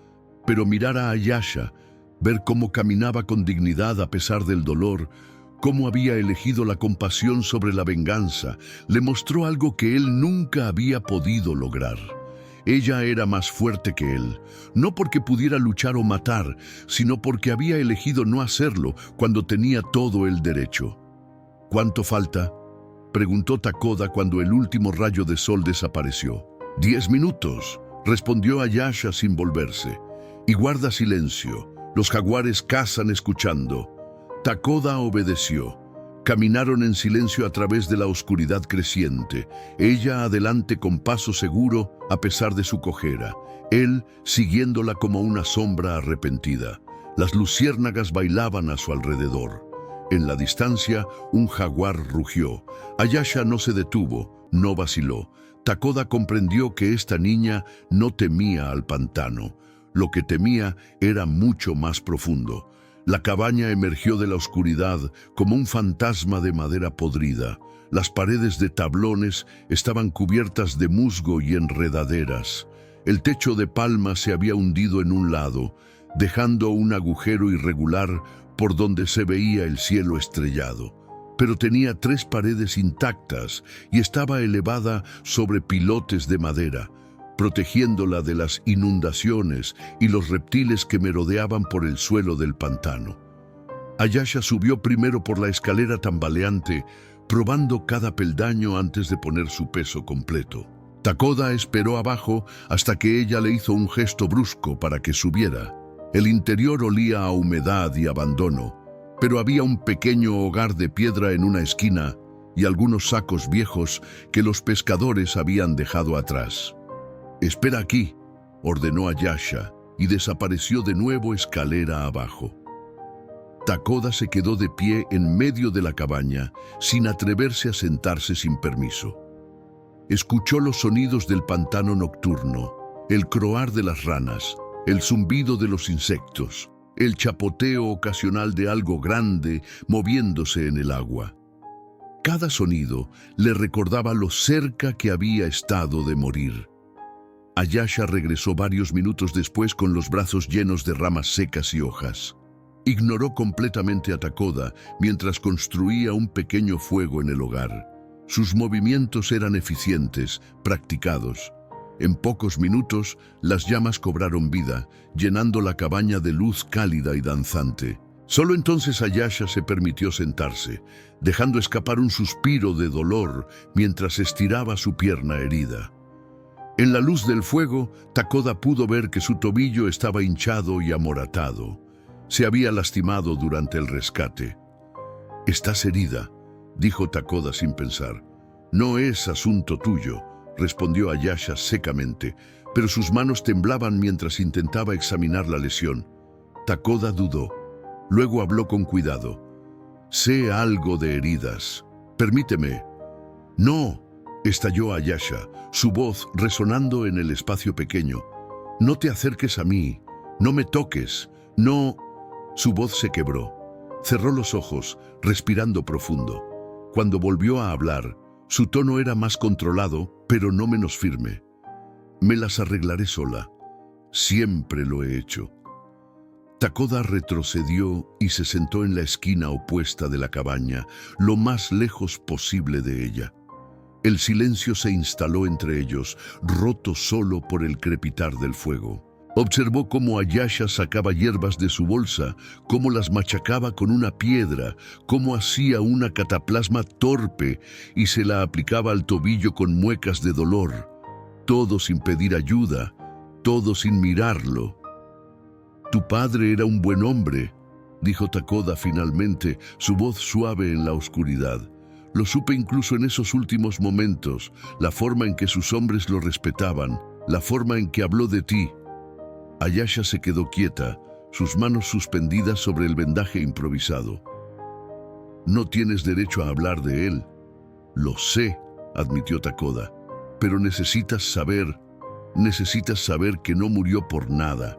Pero mirar a Ayasha, ver cómo caminaba con dignidad a pesar del dolor, cómo había elegido la compasión sobre la venganza, le mostró algo que él nunca había podido lograr. Ella era más fuerte que él, no porque pudiera luchar o matar, sino porque había elegido no hacerlo cuando tenía todo el derecho. ¿Cuánto falta?, preguntó Takoda cuando el último rayo de sol desapareció. 10 minutos, respondió Ayasha sin volverse. Y guarda silencio. Los jaguares cazan escuchando. Takoda obedeció. Caminaron en silencio a través de la oscuridad creciente. Ella adelante con paso seguro a pesar de su cojera. Él siguiéndola como una sombra arrepentida. Las luciérnagas bailaban a su alrededor. En la distancia, un jaguar rugió. Ayasha no se detuvo, no vaciló. Takoda comprendió que esta niña no temía al pantano. Lo que temía era mucho más profundo. La cabaña emergió de la oscuridad como un fantasma de madera podrida. Las paredes de tablones estaban cubiertas de musgo y enredaderas. El techo de palma se había hundido en un lado, dejando un agujero irregular por donde se veía el cielo estrellado. Pero tenía 3 paredes intactas y estaba elevada sobre pilotes de madera, protegiéndola de las inundaciones y los reptiles que merodeaban por el suelo del pantano. Ayasha subió primero por la escalera tambaleante, probando cada peldaño antes de poner su peso completo. Takoda esperó abajo hasta que ella le hizo un gesto brusco para que subiera. El interior olía a humedad y abandono, pero había un pequeño hogar de piedra en una esquina y algunos sacos viejos que los pescadores habían dejado atrás. «Espera aquí», ordenó Ayasha, y desapareció de nuevo escalera abajo. Takoda se quedó de pie en medio de la cabaña, sin atreverse a sentarse sin permiso. Escuchó los sonidos del pantano nocturno, el croar de las ranas, el zumbido de los insectos, el chapoteo ocasional de algo grande moviéndose en el agua. Cada sonido le recordaba lo cerca que había estado de morir. Ayasha regresó varios minutos después con los brazos llenos de ramas secas y hojas. Ignoró completamente a Takoda mientras construía un pequeño fuego en el hogar. Sus movimientos eran eficientes, practicados. En pocos minutos, las llamas cobraron vida, llenando la cabaña de luz cálida y danzante. Solo entonces Ayasha se permitió sentarse, dejando escapar un suspiro de dolor mientras estiraba su pierna herida. En la luz del fuego, Takoda pudo ver que su tobillo estaba hinchado y amoratado. Se había lastimado durante el rescate. «Estás herida», dijo Takoda sin pensar. «No es asunto tuyo», respondió Ayasha secamente, pero sus manos temblaban mientras intentaba examinar la lesión. Takoda dudó. Luego habló con cuidado. «Sé algo de heridas. Permíteme». «No», estalló Ayasha, su voz resonando en el espacio pequeño. «No te acerques a mí. No me toques. No». Su voz se quebró. Cerró los ojos, respirando profundo. Cuando volvió a hablar, su tono era más controlado, pero no menos firme. «Me las arreglaré sola. Siempre lo he hecho». Takoda retrocedió y se sentó en la esquina opuesta de la cabaña, lo más lejos posible de ella. El silencio se instaló entre ellos, roto solo por el crepitar del fuego. Observó cómo Ayasha sacaba hierbas de su bolsa, cómo las machacaba con una piedra, cómo hacía una cataplasma torpe y se la aplicaba al tobillo con muecas de dolor. Todo sin pedir ayuda, todo sin mirarlo. «Tu padre era un buen hombre», dijo Takoda finalmente, su voz suave en la oscuridad. «Lo supe incluso en esos últimos momentos, la forma en que sus hombres lo respetaban, la forma en que habló de ti». Ayasha se quedó quieta, sus manos suspendidas sobre el vendaje improvisado. «No tienes derecho a hablar de él». «Lo sé», admitió Takoda, «pero necesitas saber que no murió por nada».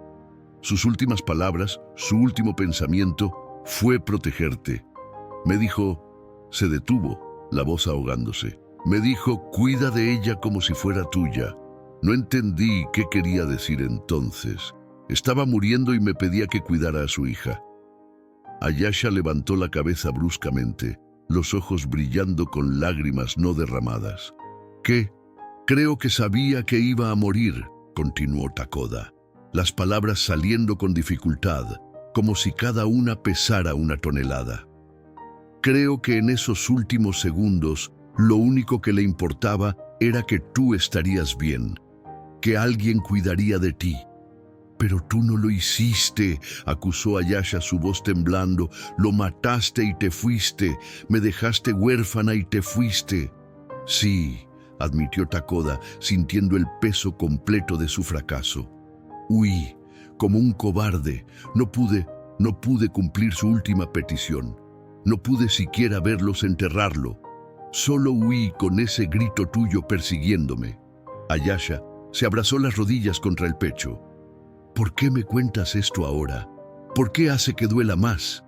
Sus últimas palabras, su último pensamiento, fue protegerte. Me dijo... Se detuvo, la voz ahogándose. Me dijo, cuida de ella como si fuera tuya. No entendí qué quería decir entonces. Estaba muriendo y me pedía que cuidara a su hija. Ayasha levantó la cabeza bruscamente, los ojos brillando con lágrimas no derramadas. «¿Qué? Creo que sabía que iba a morir», continuó Takoda, las palabras saliendo con dificultad, como si cada una pesara una tonelada. «Creo que en esos últimos segundos lo único que le importaba era que tú estarías bien, que alguien cuidaría de ti». «Pero tú no lo hiciste», acusó Ayasha, su voz temblando. «Lo mataste y te fuiste, me dejaste huérfana y te fuiste». «Sí», admitió Takoda, sintiendo el peso completo de su fracaso. «Huí, como un cobarde. No pude cumplir su última petición. No pude siquiera verlos enterrarlo. Solo huí con ese grito tuyo persiguiéndome». Ayasha se abrazó las rodillas contra el pecho. ¿Por qué me cuentas esto ahora? ¿Por qué hace que duela más?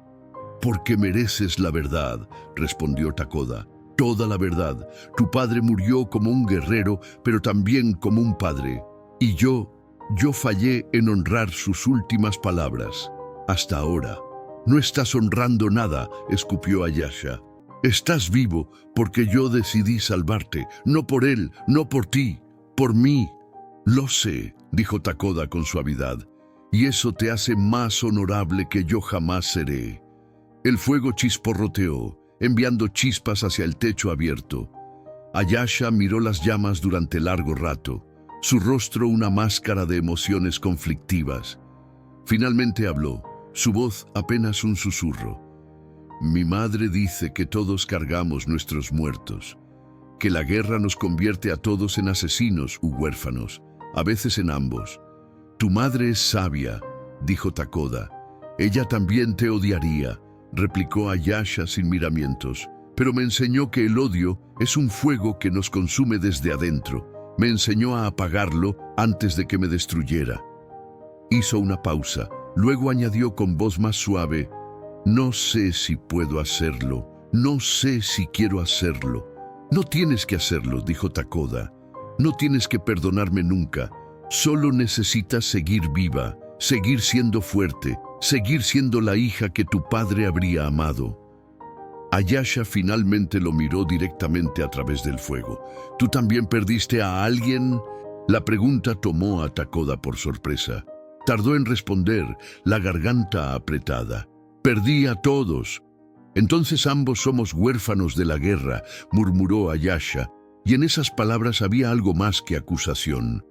Porque mereces la verdad, respondió Takoda. Toda la verdad. Tu padre murió como un guerrero, pero también como un padre. Y yo fallé en honrar sus últimas palabras. Hasta ahora. No estás honrando nada, escupió Ayasha. Estás vivo porque yo decidí salvarte, no por él, no por ti, por mí. Lo sé, dijo Takoda con suavidad, y eso te hace más honorable que yo jamás seré. El fuego chisporroteó, enviando chispas hacia el techo abierto. Ayasha miró las llamas durante largo rato, su rostro una máscara de emociones conflictivas. Finalmente habló, su voz apenas un susurro. Mi madre dice que todos cargamos nuestros muertos, que la guerra nos convierte a todos en asesinos u huérfanos, a veces en ambos. Tu madre es sabia, dijo Takoda. Ella también te odiaría, replicó Ayasha sin miramientos, pero me enseñó que el odio es un fuego que nos consume desde adentro. Me enseñó a apagarlo antes de que me destruyera. Hizo una pausa, luego añadió con voz más suave, no sé si puedo hacerlo, no sé si quiero hacerlo. No tienes que hacerlo, dijo Takoda. No tienes que perdonarme nunca. Solo necesitas seguir viva, seguir siendo fuerte, seguir siendo la hija que tu padre habría amado. Ayasha finalmente lo miró directamente a través del fuego. ¿Tú también perdiste a alguien? La pregunta tomó a Takoda por sorpresa. Tardó en responder, la garganta apretada. Perdí a todos. Entonces ambos somos huérfanos de la guerra, murmuró Ayasha, y en esas palabras había algo más que acusación.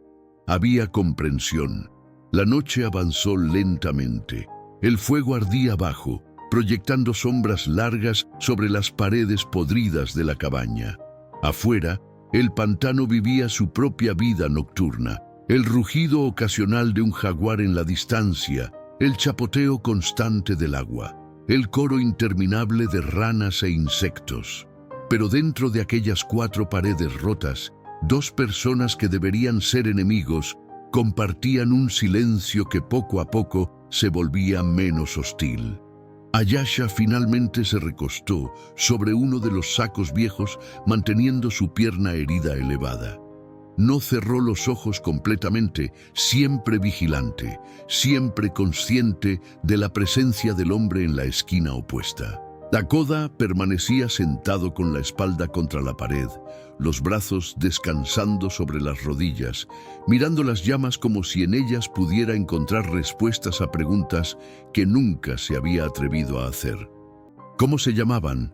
Había comprensión. La noche avanzó lentamente. El fuego ardía abajo, proyectando sombras largas sobre las paredes podridas de la cabaña. Afuera, el pantano vivía su propia vida nocturna. El rugido ocasional de un jaguar en la distancia, el chapoteo constante del agua, el coro interminable de ranas e insectos. Pero dentro de aquellas 4 paredes rotas, 2 personas que deberían ser enemigos compartían un silencio que poco a poco se volvía menos hostil. Ayasha finalmente se recostó sobre uno de los sacos viejos, manteniendo su pierna herida elevada. No cerró los ojos completamente, siempre vigilante, siempre consciente de la presencia del hombre en la esquina opuesta. Takoda permanecía sentado con la espalda contra la pared, los brazos descansando sobre las rodillas, mirando las llamas como si en ellas pudiera encontrar respuestas a preguntas que nunca se había atrevido a hacer. ¿Cómo se llamaban?,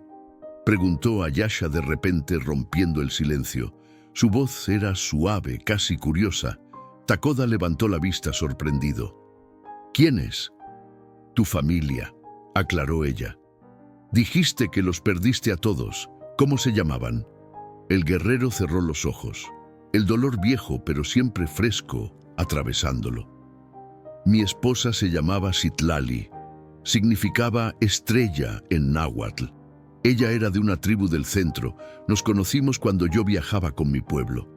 preguntó Ayasha de repente, rompiendo el silencio. Su voz era suave, casi curiosa. Takoda levantó la vista sorprendido. ¿Quiénes? Tu familia, aclaró ella. Dijiste que los perdiste a todos. ¿Cómo se llamaban? El guerrero cerró los ojos. El dolor viejo, pero siempre fresco, atravesándolo. Mi esposa se llamaba Citlali. Significaba estrella en náhuatl. Ella era de una tribu del centro. Nos conocimos cuando yo viajaba con mi pueblo.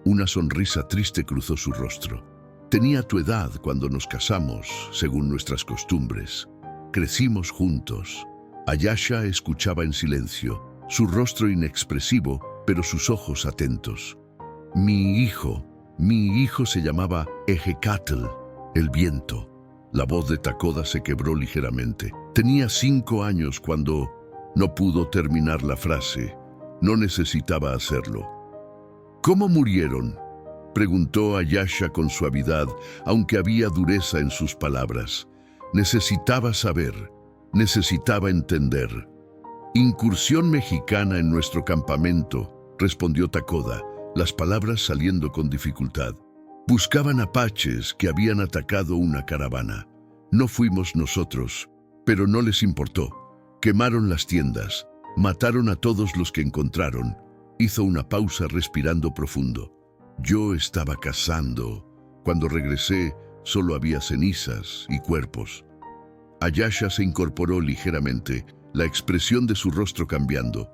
Una sonrisa triste cruzó su rostro. Tenía tu edad cuando nos casamos, según nuestras costumbres. Crecimos juntos. Ayasha escuchaba en silencio, su rostro inexpresivo, pero sus ojos atentos. Mi hijo se llamaba Ejecatl, el viento. La voz de Takoda se quebró ligeramente. Tenía 5 años cuando... No pudo terminar la frase. No necesitaba hacerlo. ¿Cómo murieron?, preguntó Ayasha con suavidad, aunque había dureza en sus palabras. Necesitaba saber, necesitaba entender. Incursión mexicana en nuestro campamento, respondió Takoda, las palabras saliendo con dificultad. Buscaban apaches que habían atacado una caravana. No fuimos nosotros, pero no les importó. Quemaron las tiendas, mataron a todos los que encontraron. Hizo una pausa respirando profundo. Yo estaba cazando. Cuando regresé, solo había cenizas y cuerpos. Ayasha se incorporó ligeramente, la expresión de su rostro cambiando.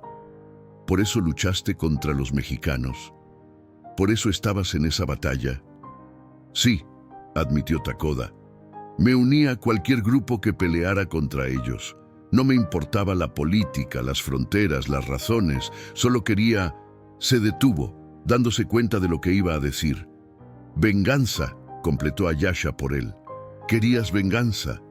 ¿Por eso luchaste contra los mexicanos? ¿Por eso estabas en esa batalla? Sí, admitió Takoda. Me uní a cualquier grupo que peleara contra ellos. No me importaba la política, las fronteras, las razones, solo quería... Se detuvo, dándose cuenta de lo que iba a decir. Venganza, completó Ayasha por él. ¿Querías venganza?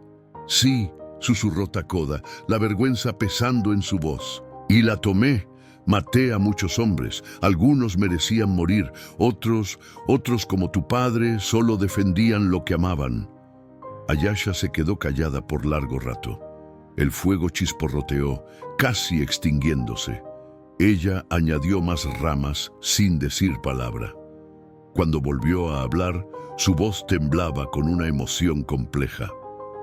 Sí, susurró Takoda, la vergüenza pesando en su voz. Y la tomé. Maté a muchos hombres. Algunos merecían morir. Otros como tu padre, solo defendían lo que amaban. Ayasha se quedó callada por largo rato. El fuego chisporroteó, casi extinguiéndose. Ella añadió más ramas sin decir palabra. Cuando volvió a hablar, su voz temblaba con una emoción compleja.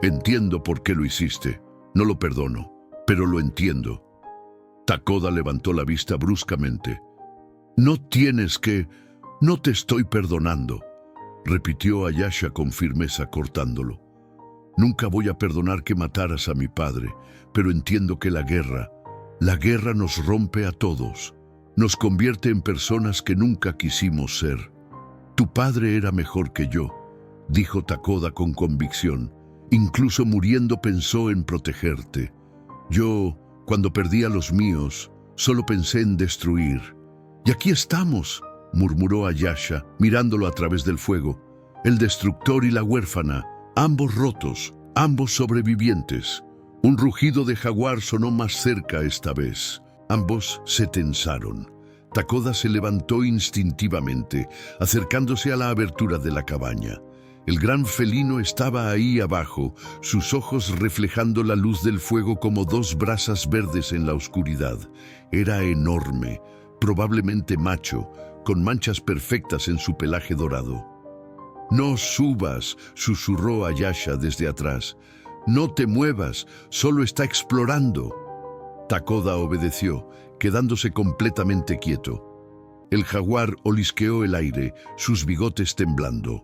Entiendo por qué lo hiciste. No lo perdono, pero lo entiendo. Takoda levantó la vista bruscamente. No tienes que... No te estoy perdonando, repitió Ayasha con firmeza cortándolo. Nunca voy a perdonar que mataras a mi padre, pero entiendo que la guerra nos rompe a todos. Nos convierte en personas que nunca quisimos ser. Tu padre era mejor que yo, dijo Takoda con convicción. Incluso muriendo pensó en protegerte. Yo, cuando perdí a los míos, solo pensé en destruir. Y aquí estamos, murmuró Ayasha, mirándolo a través del fuego. El destructor y la huérfana, ambos rotos, ambos sobrevivientes. Un rugido de jaguar sonó más cerca esta vez. Ambos se tensaron. Takoda se levantó instintivamente, acercándose a la abertura de la cabaña. El gran felino estaba ahí abajo, sus ojos reflejando la luz del fuego como dos brasas verdes en la oscuridad. Era enorme, probablemente macho, con manchas perfectas en su pelaje dorado. «No subas», susurró Ayasha desde atrás. «No te muevas, solo está explorando». Takoda obedeció, quedándose completamente quieto. El jaguar olisqueó el aire, sus bigotes temblando.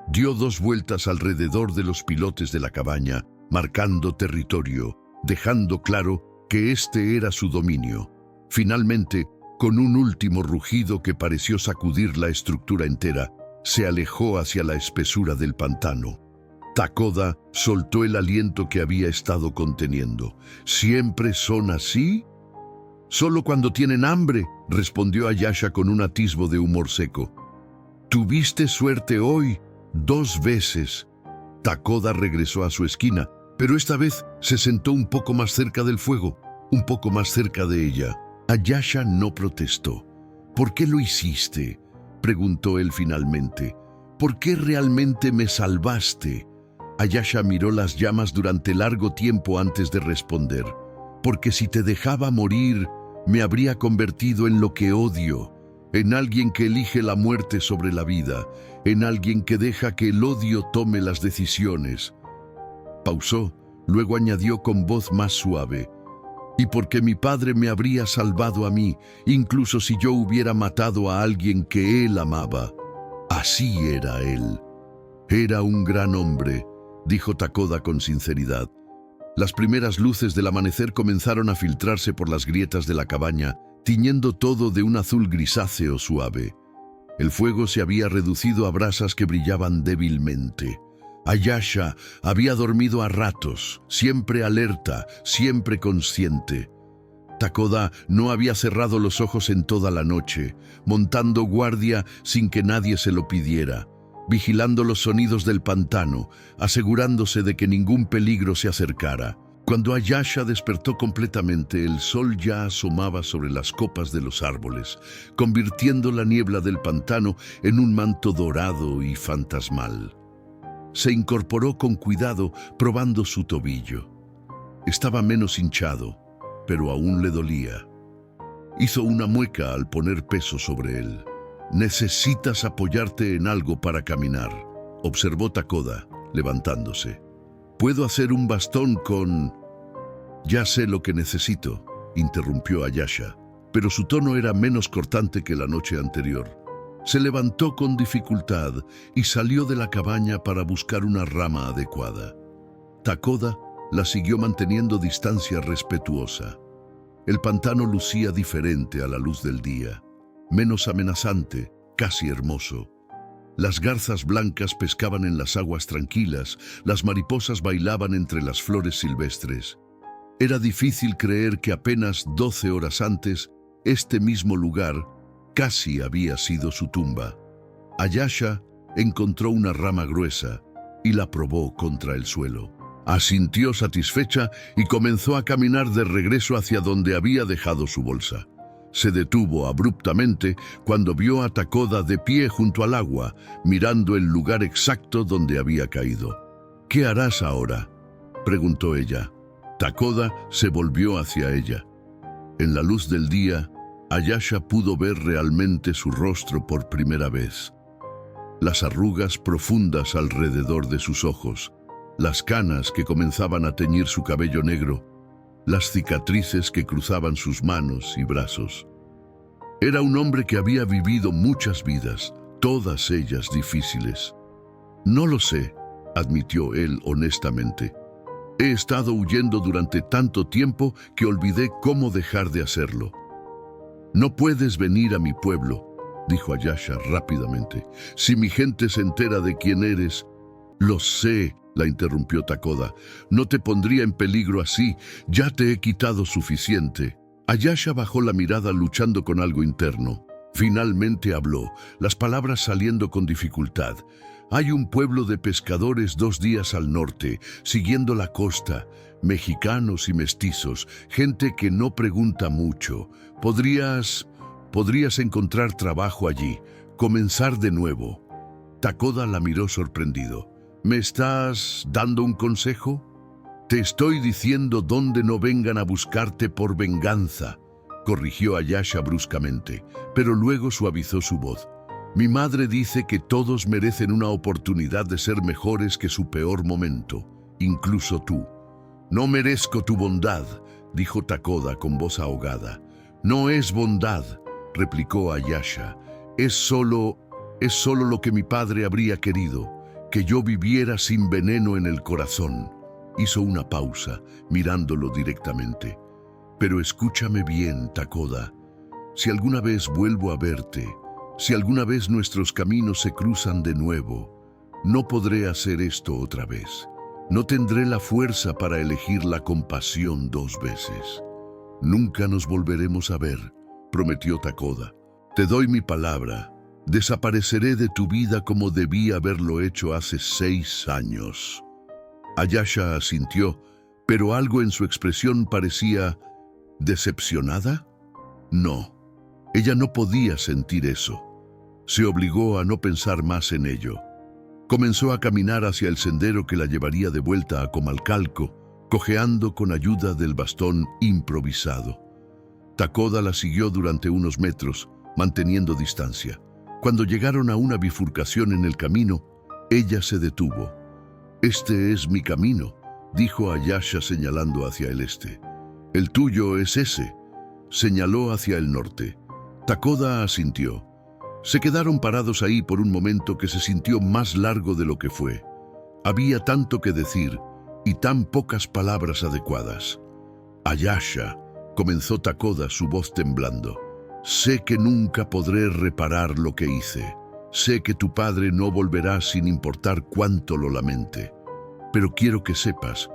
Dio 2 vueltas alrededor de los pilotes de la cabaña, marcando territorio, dejando claro que este era su dominio. Finalmente, con un último rugido que pareció sacudir la estructura entera, se alejó hacia la espesura del pantano. Takoda soltó el aliento que había estado conteniendo. «¿Siempre son así?» «Solo cuando tienen hambre», respondió Ayasha con un atisbo de humor seco. «Tuviste suerte hoy, 2 veces». Takoda regresó a su esquina, pero esta vez se sentó un poco más cerca del fuego, un poco más cerca de ella. Ayasha no protestó. «¿Por qué lo hiciste?», preguntó él finalmente. «¿Por qué realmente me salvaste?». Ayasha miró las llamas durante largo tiempo antes de responder. «Porque si te dejaba morir, me habría convertido en lo que odio, en alguien que elige la muerte sobre la vida, en alguien que deja que el odio tome las decisiones». Pausó, luego añadió con voz más suave. «Y porque mi padre me habría salvado a mí, incluso si yo hubiera matado a alguien que él amaba». Así era él. «Era un gran hombre», dijo Takoda con sinceridad. Las primeras luces del amanecer comenzaron a filtrarse por las grietas de la cabaña, tiñendo todo de un azul grisáceo suave. El fuego se había reducido a brasas que brillaban débilmente. Ayasha había dormido a ratos, siempre alerta, siempre consciente. Takoda no había cerrado los ojos en toda la noche, montando guardia sin que nadie se lo pidiera, vigilando los sonidos del pantano, asegurándose de que ningún peligro se acercara. Cuando Ayasha despertó completamente, el sol ya asomaba sobre las copas de los árboles, convirtiendo la niebla del pantano en un manto dorado y fantasmal. Se incorporó con cuidado, probando su tobillo. Estaba menos hinchado, pero aún le dolía. Hizo una mueca al poner peso sobre él. «Necesitas apoyarte en algo para caminar», observó Takoda, levantándose. «Puedo hacer un bastón con...» «Ya sé lo que necesito», interrumpió Ayasha, pero su tono era menos cortante que la noche anterior. Se levantó con dificultad y salió de la cabaña para buscar una rama adecuada. Takoda la siguió manteniendo distancia respetuosa. El pantano lucía diferente a la luz del día, menos amenazante, casi hermoso. Las garzas blancas pescaban en las aguas tranquilas, las mariposas bailaban entre las flores silvestres. Era difícil creer que apenas 12 horas antes, este mismo lugar casi había sido su tumba. Ayasha encontró una rama gruesa y la probó contra el suelo. Asintió satisfecha y comenzó a caminar de regreso hacia donde había dejado su bolsa. Se detuvo abruptamente cuando vio a Takoda de pie junto al agua, mirando el lugar exacto donde había caído. «¿Qué harás ahora?», preguntó ella. Takoda se volvió hacia ella. En la luz del día, Ayasha pudo ver realmente su rostro por primera vez. Las arrugas profundas alrededor de sus ojos, las canas que comenzaban a teñir su cabello negro, las cicatrices que cruzaban sus manos y brazos. Era un hombre que había vivido muchas vidas, todas ellas difíciles. «No lo sé», admitió él honestamente. «He estado huyendo durante tanto tiempo que olvidé cómo dejar de hacerlo». «No puedes venir a mi pueblo», dijo Ayasha rápidamente. «Si mi gente se entera de quién eres». «Lo sé», la interrumpió Takoda. «No te pondría en peligro así. Ya te he quitado suficiente». Ayasha bajó la mirada luchando con algo interno. Finalmente habló, las palabras saliendo con dificultad. «Hay un pueblo de pescadores 2 días al norte, siguiendo la costa, mexicanos y mestizos, gente que no pregunta mucho. Podrías encontrar trabajo allí, comenzar de nuevo». Takoda la miró sorprendido. «¿Me estás dando un consejo?» «Te estoy diciendo dónde no vengan a buscarte por venganza», corrigió Ayasha bruscamente, pero luego suavizó su voz. «Mi madre dice que todos merecen una oportunidad de ser mejores que su peor momento, incluso tú». «No merezco tu bondad», dijo Takoda con voz ahogada. «No es bondad», replicó Ayasha. Es solo lo que mi padre habría querido, que yo viviera sin veneno en el corazón». Hizo una pausa, mirándolo directamente. «Pero escúchame bien, Takoda. Si alguna vez vuelvo a verte, si alguna vez nuestros caminos se cruzan de nuevo, no podré hacer esto otra vez. No tendré la fuerza para elegir la compasión 2 veces. Nunca nos volveremos a ver», prometió Takoda. «Te doy mi palabra. Desapareceré de tu vida como debí haberlo hecho hace 6 años». Ayasha asintió, pero algo en su expresión parecía ¿decepcionada? No, ella no podía sentir eso. Se obligó a no pensar más en ello. Comenzó a caminar hacia el sendero que la llevaría de vuelta a Comalcalco, cojeando con ayuda del bastón improvisado. Takoda la siguió durante unos metros, manteniendo distancia. Cuando llegaron a una bifurcación en el camino, ella se detuvo. «Este es mi camino», dijo Ayasha señalando hacia el este. «El tuyo es ese», señaló hacia el norte. Takoda asintió. Se quedaron parados ahí por un momento que se sintió más largo de lo que fue. Había tanto que decir y tan pocas palabras adecuadas. «Ayasha», comenzó Takoda, su voz temblando. «Sé que nunca podré reparar lo que hice. Sé que tu padre no volverá sin importar cuánto lo lamente. Pero quiero que sepas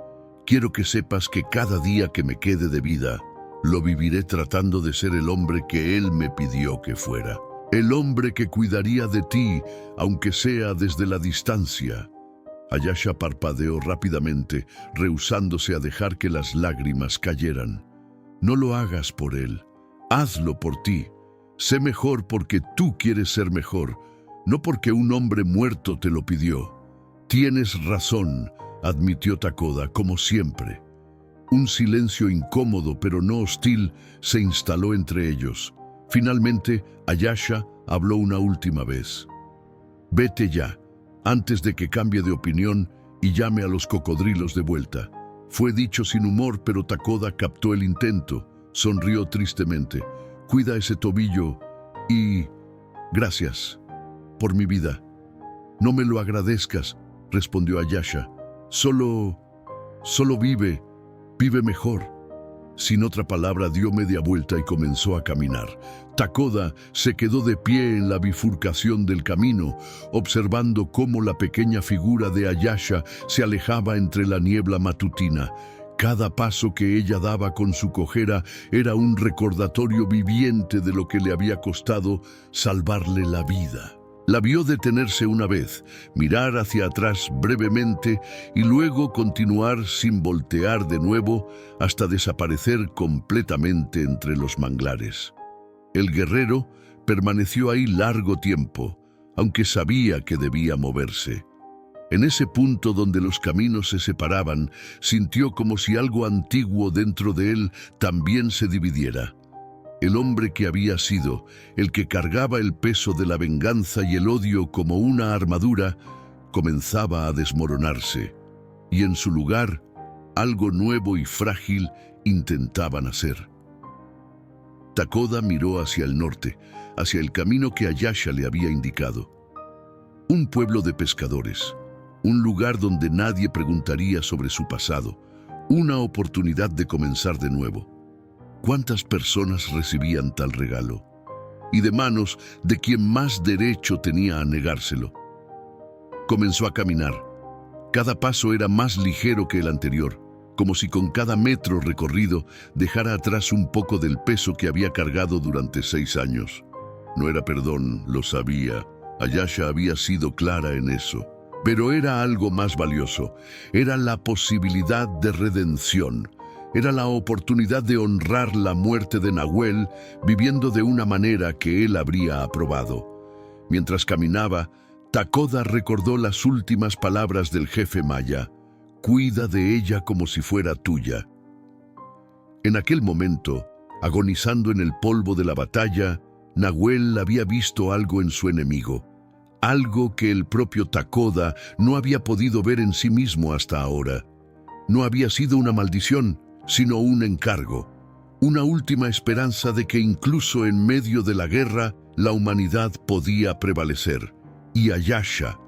que cada día que me quede de vida, lo viviré tratando de ser el hombre que él me pidió que fuera. El hombre que cuidaría de ti, aunque sea desde la distancia». Ayasha parpadeó rápidamente, rehusándose a dejar que las lágrimas cayeran. «No lo hagas por él. Hazlo por ti. Sé mejor porque tú quieres ser mejor, no porque un hombre muerto te lo pidió». «Tienes razón», admitió Takoda, como siempre. Un silencio incómodo pero no hostil se instaló entre ellos. Finalmente, Ayasha habló una última vez. «Vete ya, antes de que cambie de opinión y llame a los cocodrilos de vuelta». Fue dicho sin humor, pero Takoda captó el intento. Sonrió tristemente. «Cuida ese tobillo y... gracias por mi vida». «No me lo agradezcas», respondió Ayasha. Solo vive mejor». Sin otra palabra, dio media vuelta y comenzó a caminar. Takoda se quedó de pie en la bifurcación del camino, observando cómo la pequeña figura de Ayasha se alejaba entre la niebla matutina. Cada paso que ella daba con su cojera era un recordatorio viviente de lo que le había costado salvarle la vida. La vio detenerse una vez, mirar hacia atrás brevemente y luego continuar sin voltear de nuevo hasta desaparecer completamente entre los manglares. El guerrero permaneció ahí largo tiempo, aunque sabía que debía moverse. En ese punto donde los caminos se separaban, sintió como si algo antiguo dentro de él también se dividiera. El hombre que había sido, el que cargaba el peso de la venganza y el odio como una armadura, comenzaba a desmoronarse, y en su lugar, algo nuevo y frágil intentaba nacer. Takoda miró hacia el norte, hacia el camino que Ayasha le había indicado. Un pueblo de pescadores, un lugar donde nadie preguntaría sobre su pasado, una oportunidad de comenzar de nuevo. ¿Cuántas personas recibían tal regalo? Y de manos de quien más derecho tenía a negárselo. Comenzó a caminar. Cada paso era más ligero que el anterior, como si con cada metro recorrido dejara atrás un poco del peso que había cargado durante 6 años. No era perdón, lo sabía. Ayasha había sido clara en eso. Pero era algo más valioso. Era la posibilidad de redención. Era la oportunidad de honrar la muerte de Nahuel viviendo de una manera que él habría aprobado. Mientras caminaba, Takoda recordó las últimas palabras del jefe maya: «Cuida de ella como si fuera tuya». En aquel momento, agonizando en el polvo de la batalla, Nahuel había visto algo en su enemigo, algo que el propio Takoda no había podido ver en sí mismo hasta ahora. No había sido una maldición, sino un encargo, una última esperanza de que incluso en medio de la guerra la humanidad podía prevalecer. Y Ayasha,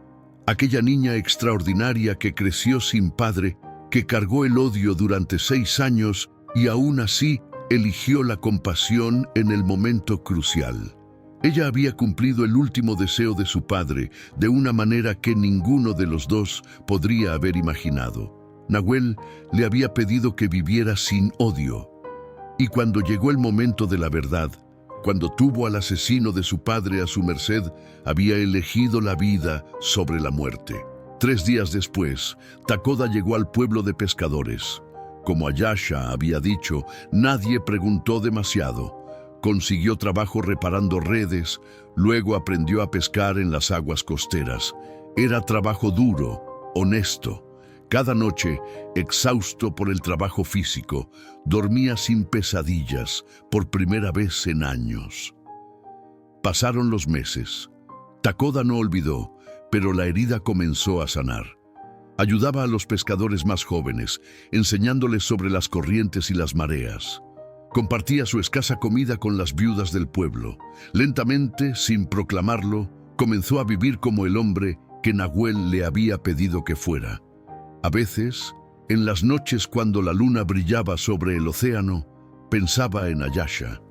aquella niña extraordinaria que creció sin padre, que cargó el odio durante 6 años y aún así eligió la compasión en el momento crucial. Ella había cumplido el último deseo de su padre de una manera que ninguno de los dos podría haber imaginado. Nahuel le había pedido que viviera sin odio. Y cuando llegó el momento de la verdad, cuando tuvo al asesino de su padre a su merced, había elegido la vida sobre la muerte. 3 días después, Takoda llegó al pueblo de pescadores. Como Ayasha había dicho, nadie preguntó demasiado. Consiguió trabajo reparando redes, luego aprendió a pescar en las aguas costeras. Era trabajo duro, honesto. Cada noche, exhausto por el trabajo físico, dormía sin pesadillas por primera vez en años. Pasaron los meses. Takoda no olvidó, pero la herida comenzó a sanar. Ayudaba a los pescadores más jóvenes, enseñándoles sobre las corrientes y las mareas. Compartía su escasa comida con las viudas del pueblo. Lentamente, sin proclamarlo, comenzó a vivir como el hombre que Nahuel le había pedido que fuera. A veces, en las noches cuando la luna brillaba sobre el océano, pensaba en Ayasha.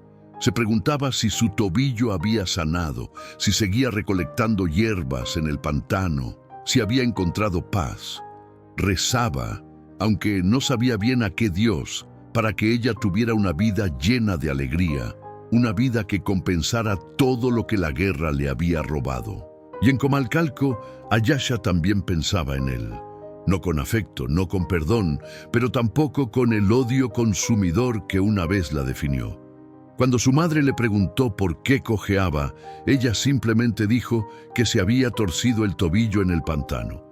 Se preguntaba si su tobillo había sanado, si seguía recolectando hierbas en el pantano, si había encontrado paz. Rezaba, aunque no sabía bien a qué Dios, para que ella tuviera una vida llena de alegría, una vida que compensara todo lo que la guerra le había robado. Y en Comalcalco, Ayasha también pensaba en él. No con afecto, no con perdón, pero tampoco con el odio consumidor que una vez la definió. Cuando su madre le preguntó por qué cojeaba, ella simplemente dijo que se había torcido el tobillo en el pantano.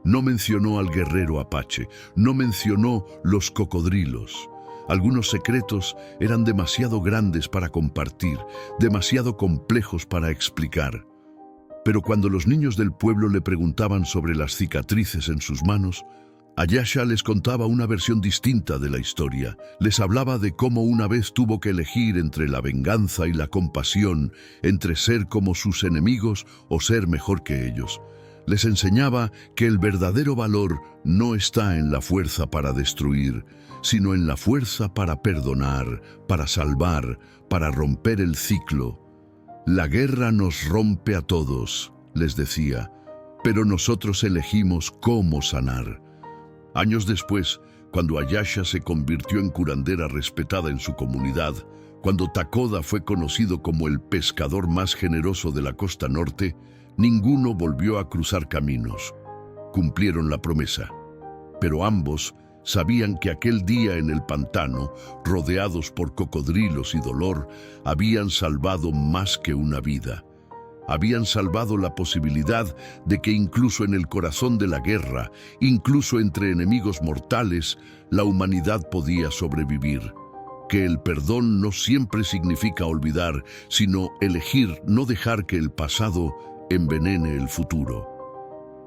No mencionó al guerrero apache, no mencionó los cocodrilos. Algunos secretos eran demasiado grandes para compartir, demasiado complejos para explicar. Pero cuando los niños del pueblo le preguntaban sobre las cicatrices en sus manos, Ayasha les contaba una versión distinta de la historia. Les hablaba de cómo una vez tuvo que elegir entre la venganza y la compasión, entre ser como sus enemigos o ser mejor que ellos. Les enseñaba que el verdadero valor no está en la fuerza para destruir, sino en la fuerza para perdonar, para salvar, para romper el ciclo. La guerra nos rompe a todos, les decía, pero nosotros elegimos cómo sanar. Años después, cuando Ayasha se convirtió en curandera respetada en su comunidad, cuando Takoda fue conocido como el pescador más generoso de la costa norte, ninguno volvió a cruzar caminos. Cumplieron la promesa, pero ambos sabían que aquel día en el pantano, rodeados por cocodrilos y dolor, habían salvado más que una vida. Habían salvado la posibilidad de que incluso en el corazón de la guerra, incluso entre enemigos mortales, la humanidad podía sobrevivir. Que el perdón no siempre significa olvidar, sino elegir no dejar que el pasado envenene el futuro.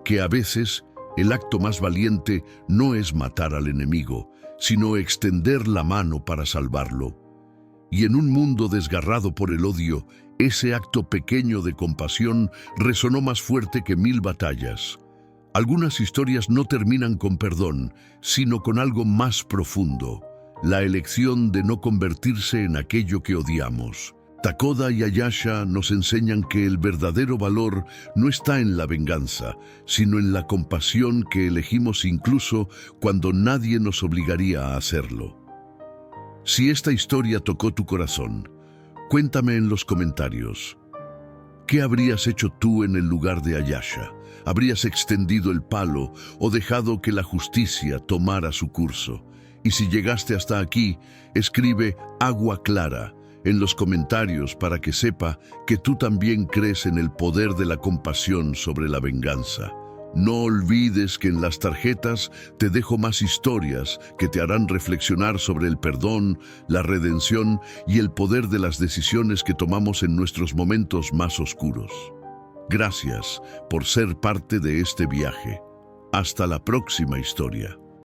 Que a veces el acto más valiente no es matar al enemigo, sino extender la mano para salvarlo. Y en un mundo desgarrado por el odio, ese acto pequeño de compasión resonó más fuerte que 1000 batallas. Algunas historias no terminan con perdón, sino con algo más profundo, la elección de no convertirse en aquello que odiamos. Takoda y Ayasha nos enseñan que el verdadero valor no está en la venganza, sino en la compasión que elegimos incluso cuando nadie nos obligaría a hacerlo. Si esta historia tocó tu corazón, cuéntame en los comentarios. ¿Qué habrías hecho tú en el lugar de Ayasha? ¿Habrías extendido el palo o dejado que la justicia tomara su curso? Y si llegaste hasta aquí, escribe Agua Clara en los comentarios para que sepa que tú también crees en el poder de la compasión sobre la venganza. No olvides que en las tarjetas te dejo más historias que te harán reflexionar sobre el perdón, la redención y el poder de las decisiones que tomamos en nuestros momentos más oscuros. Gracias por ser parte de este viaje. Hasta la próxima historia.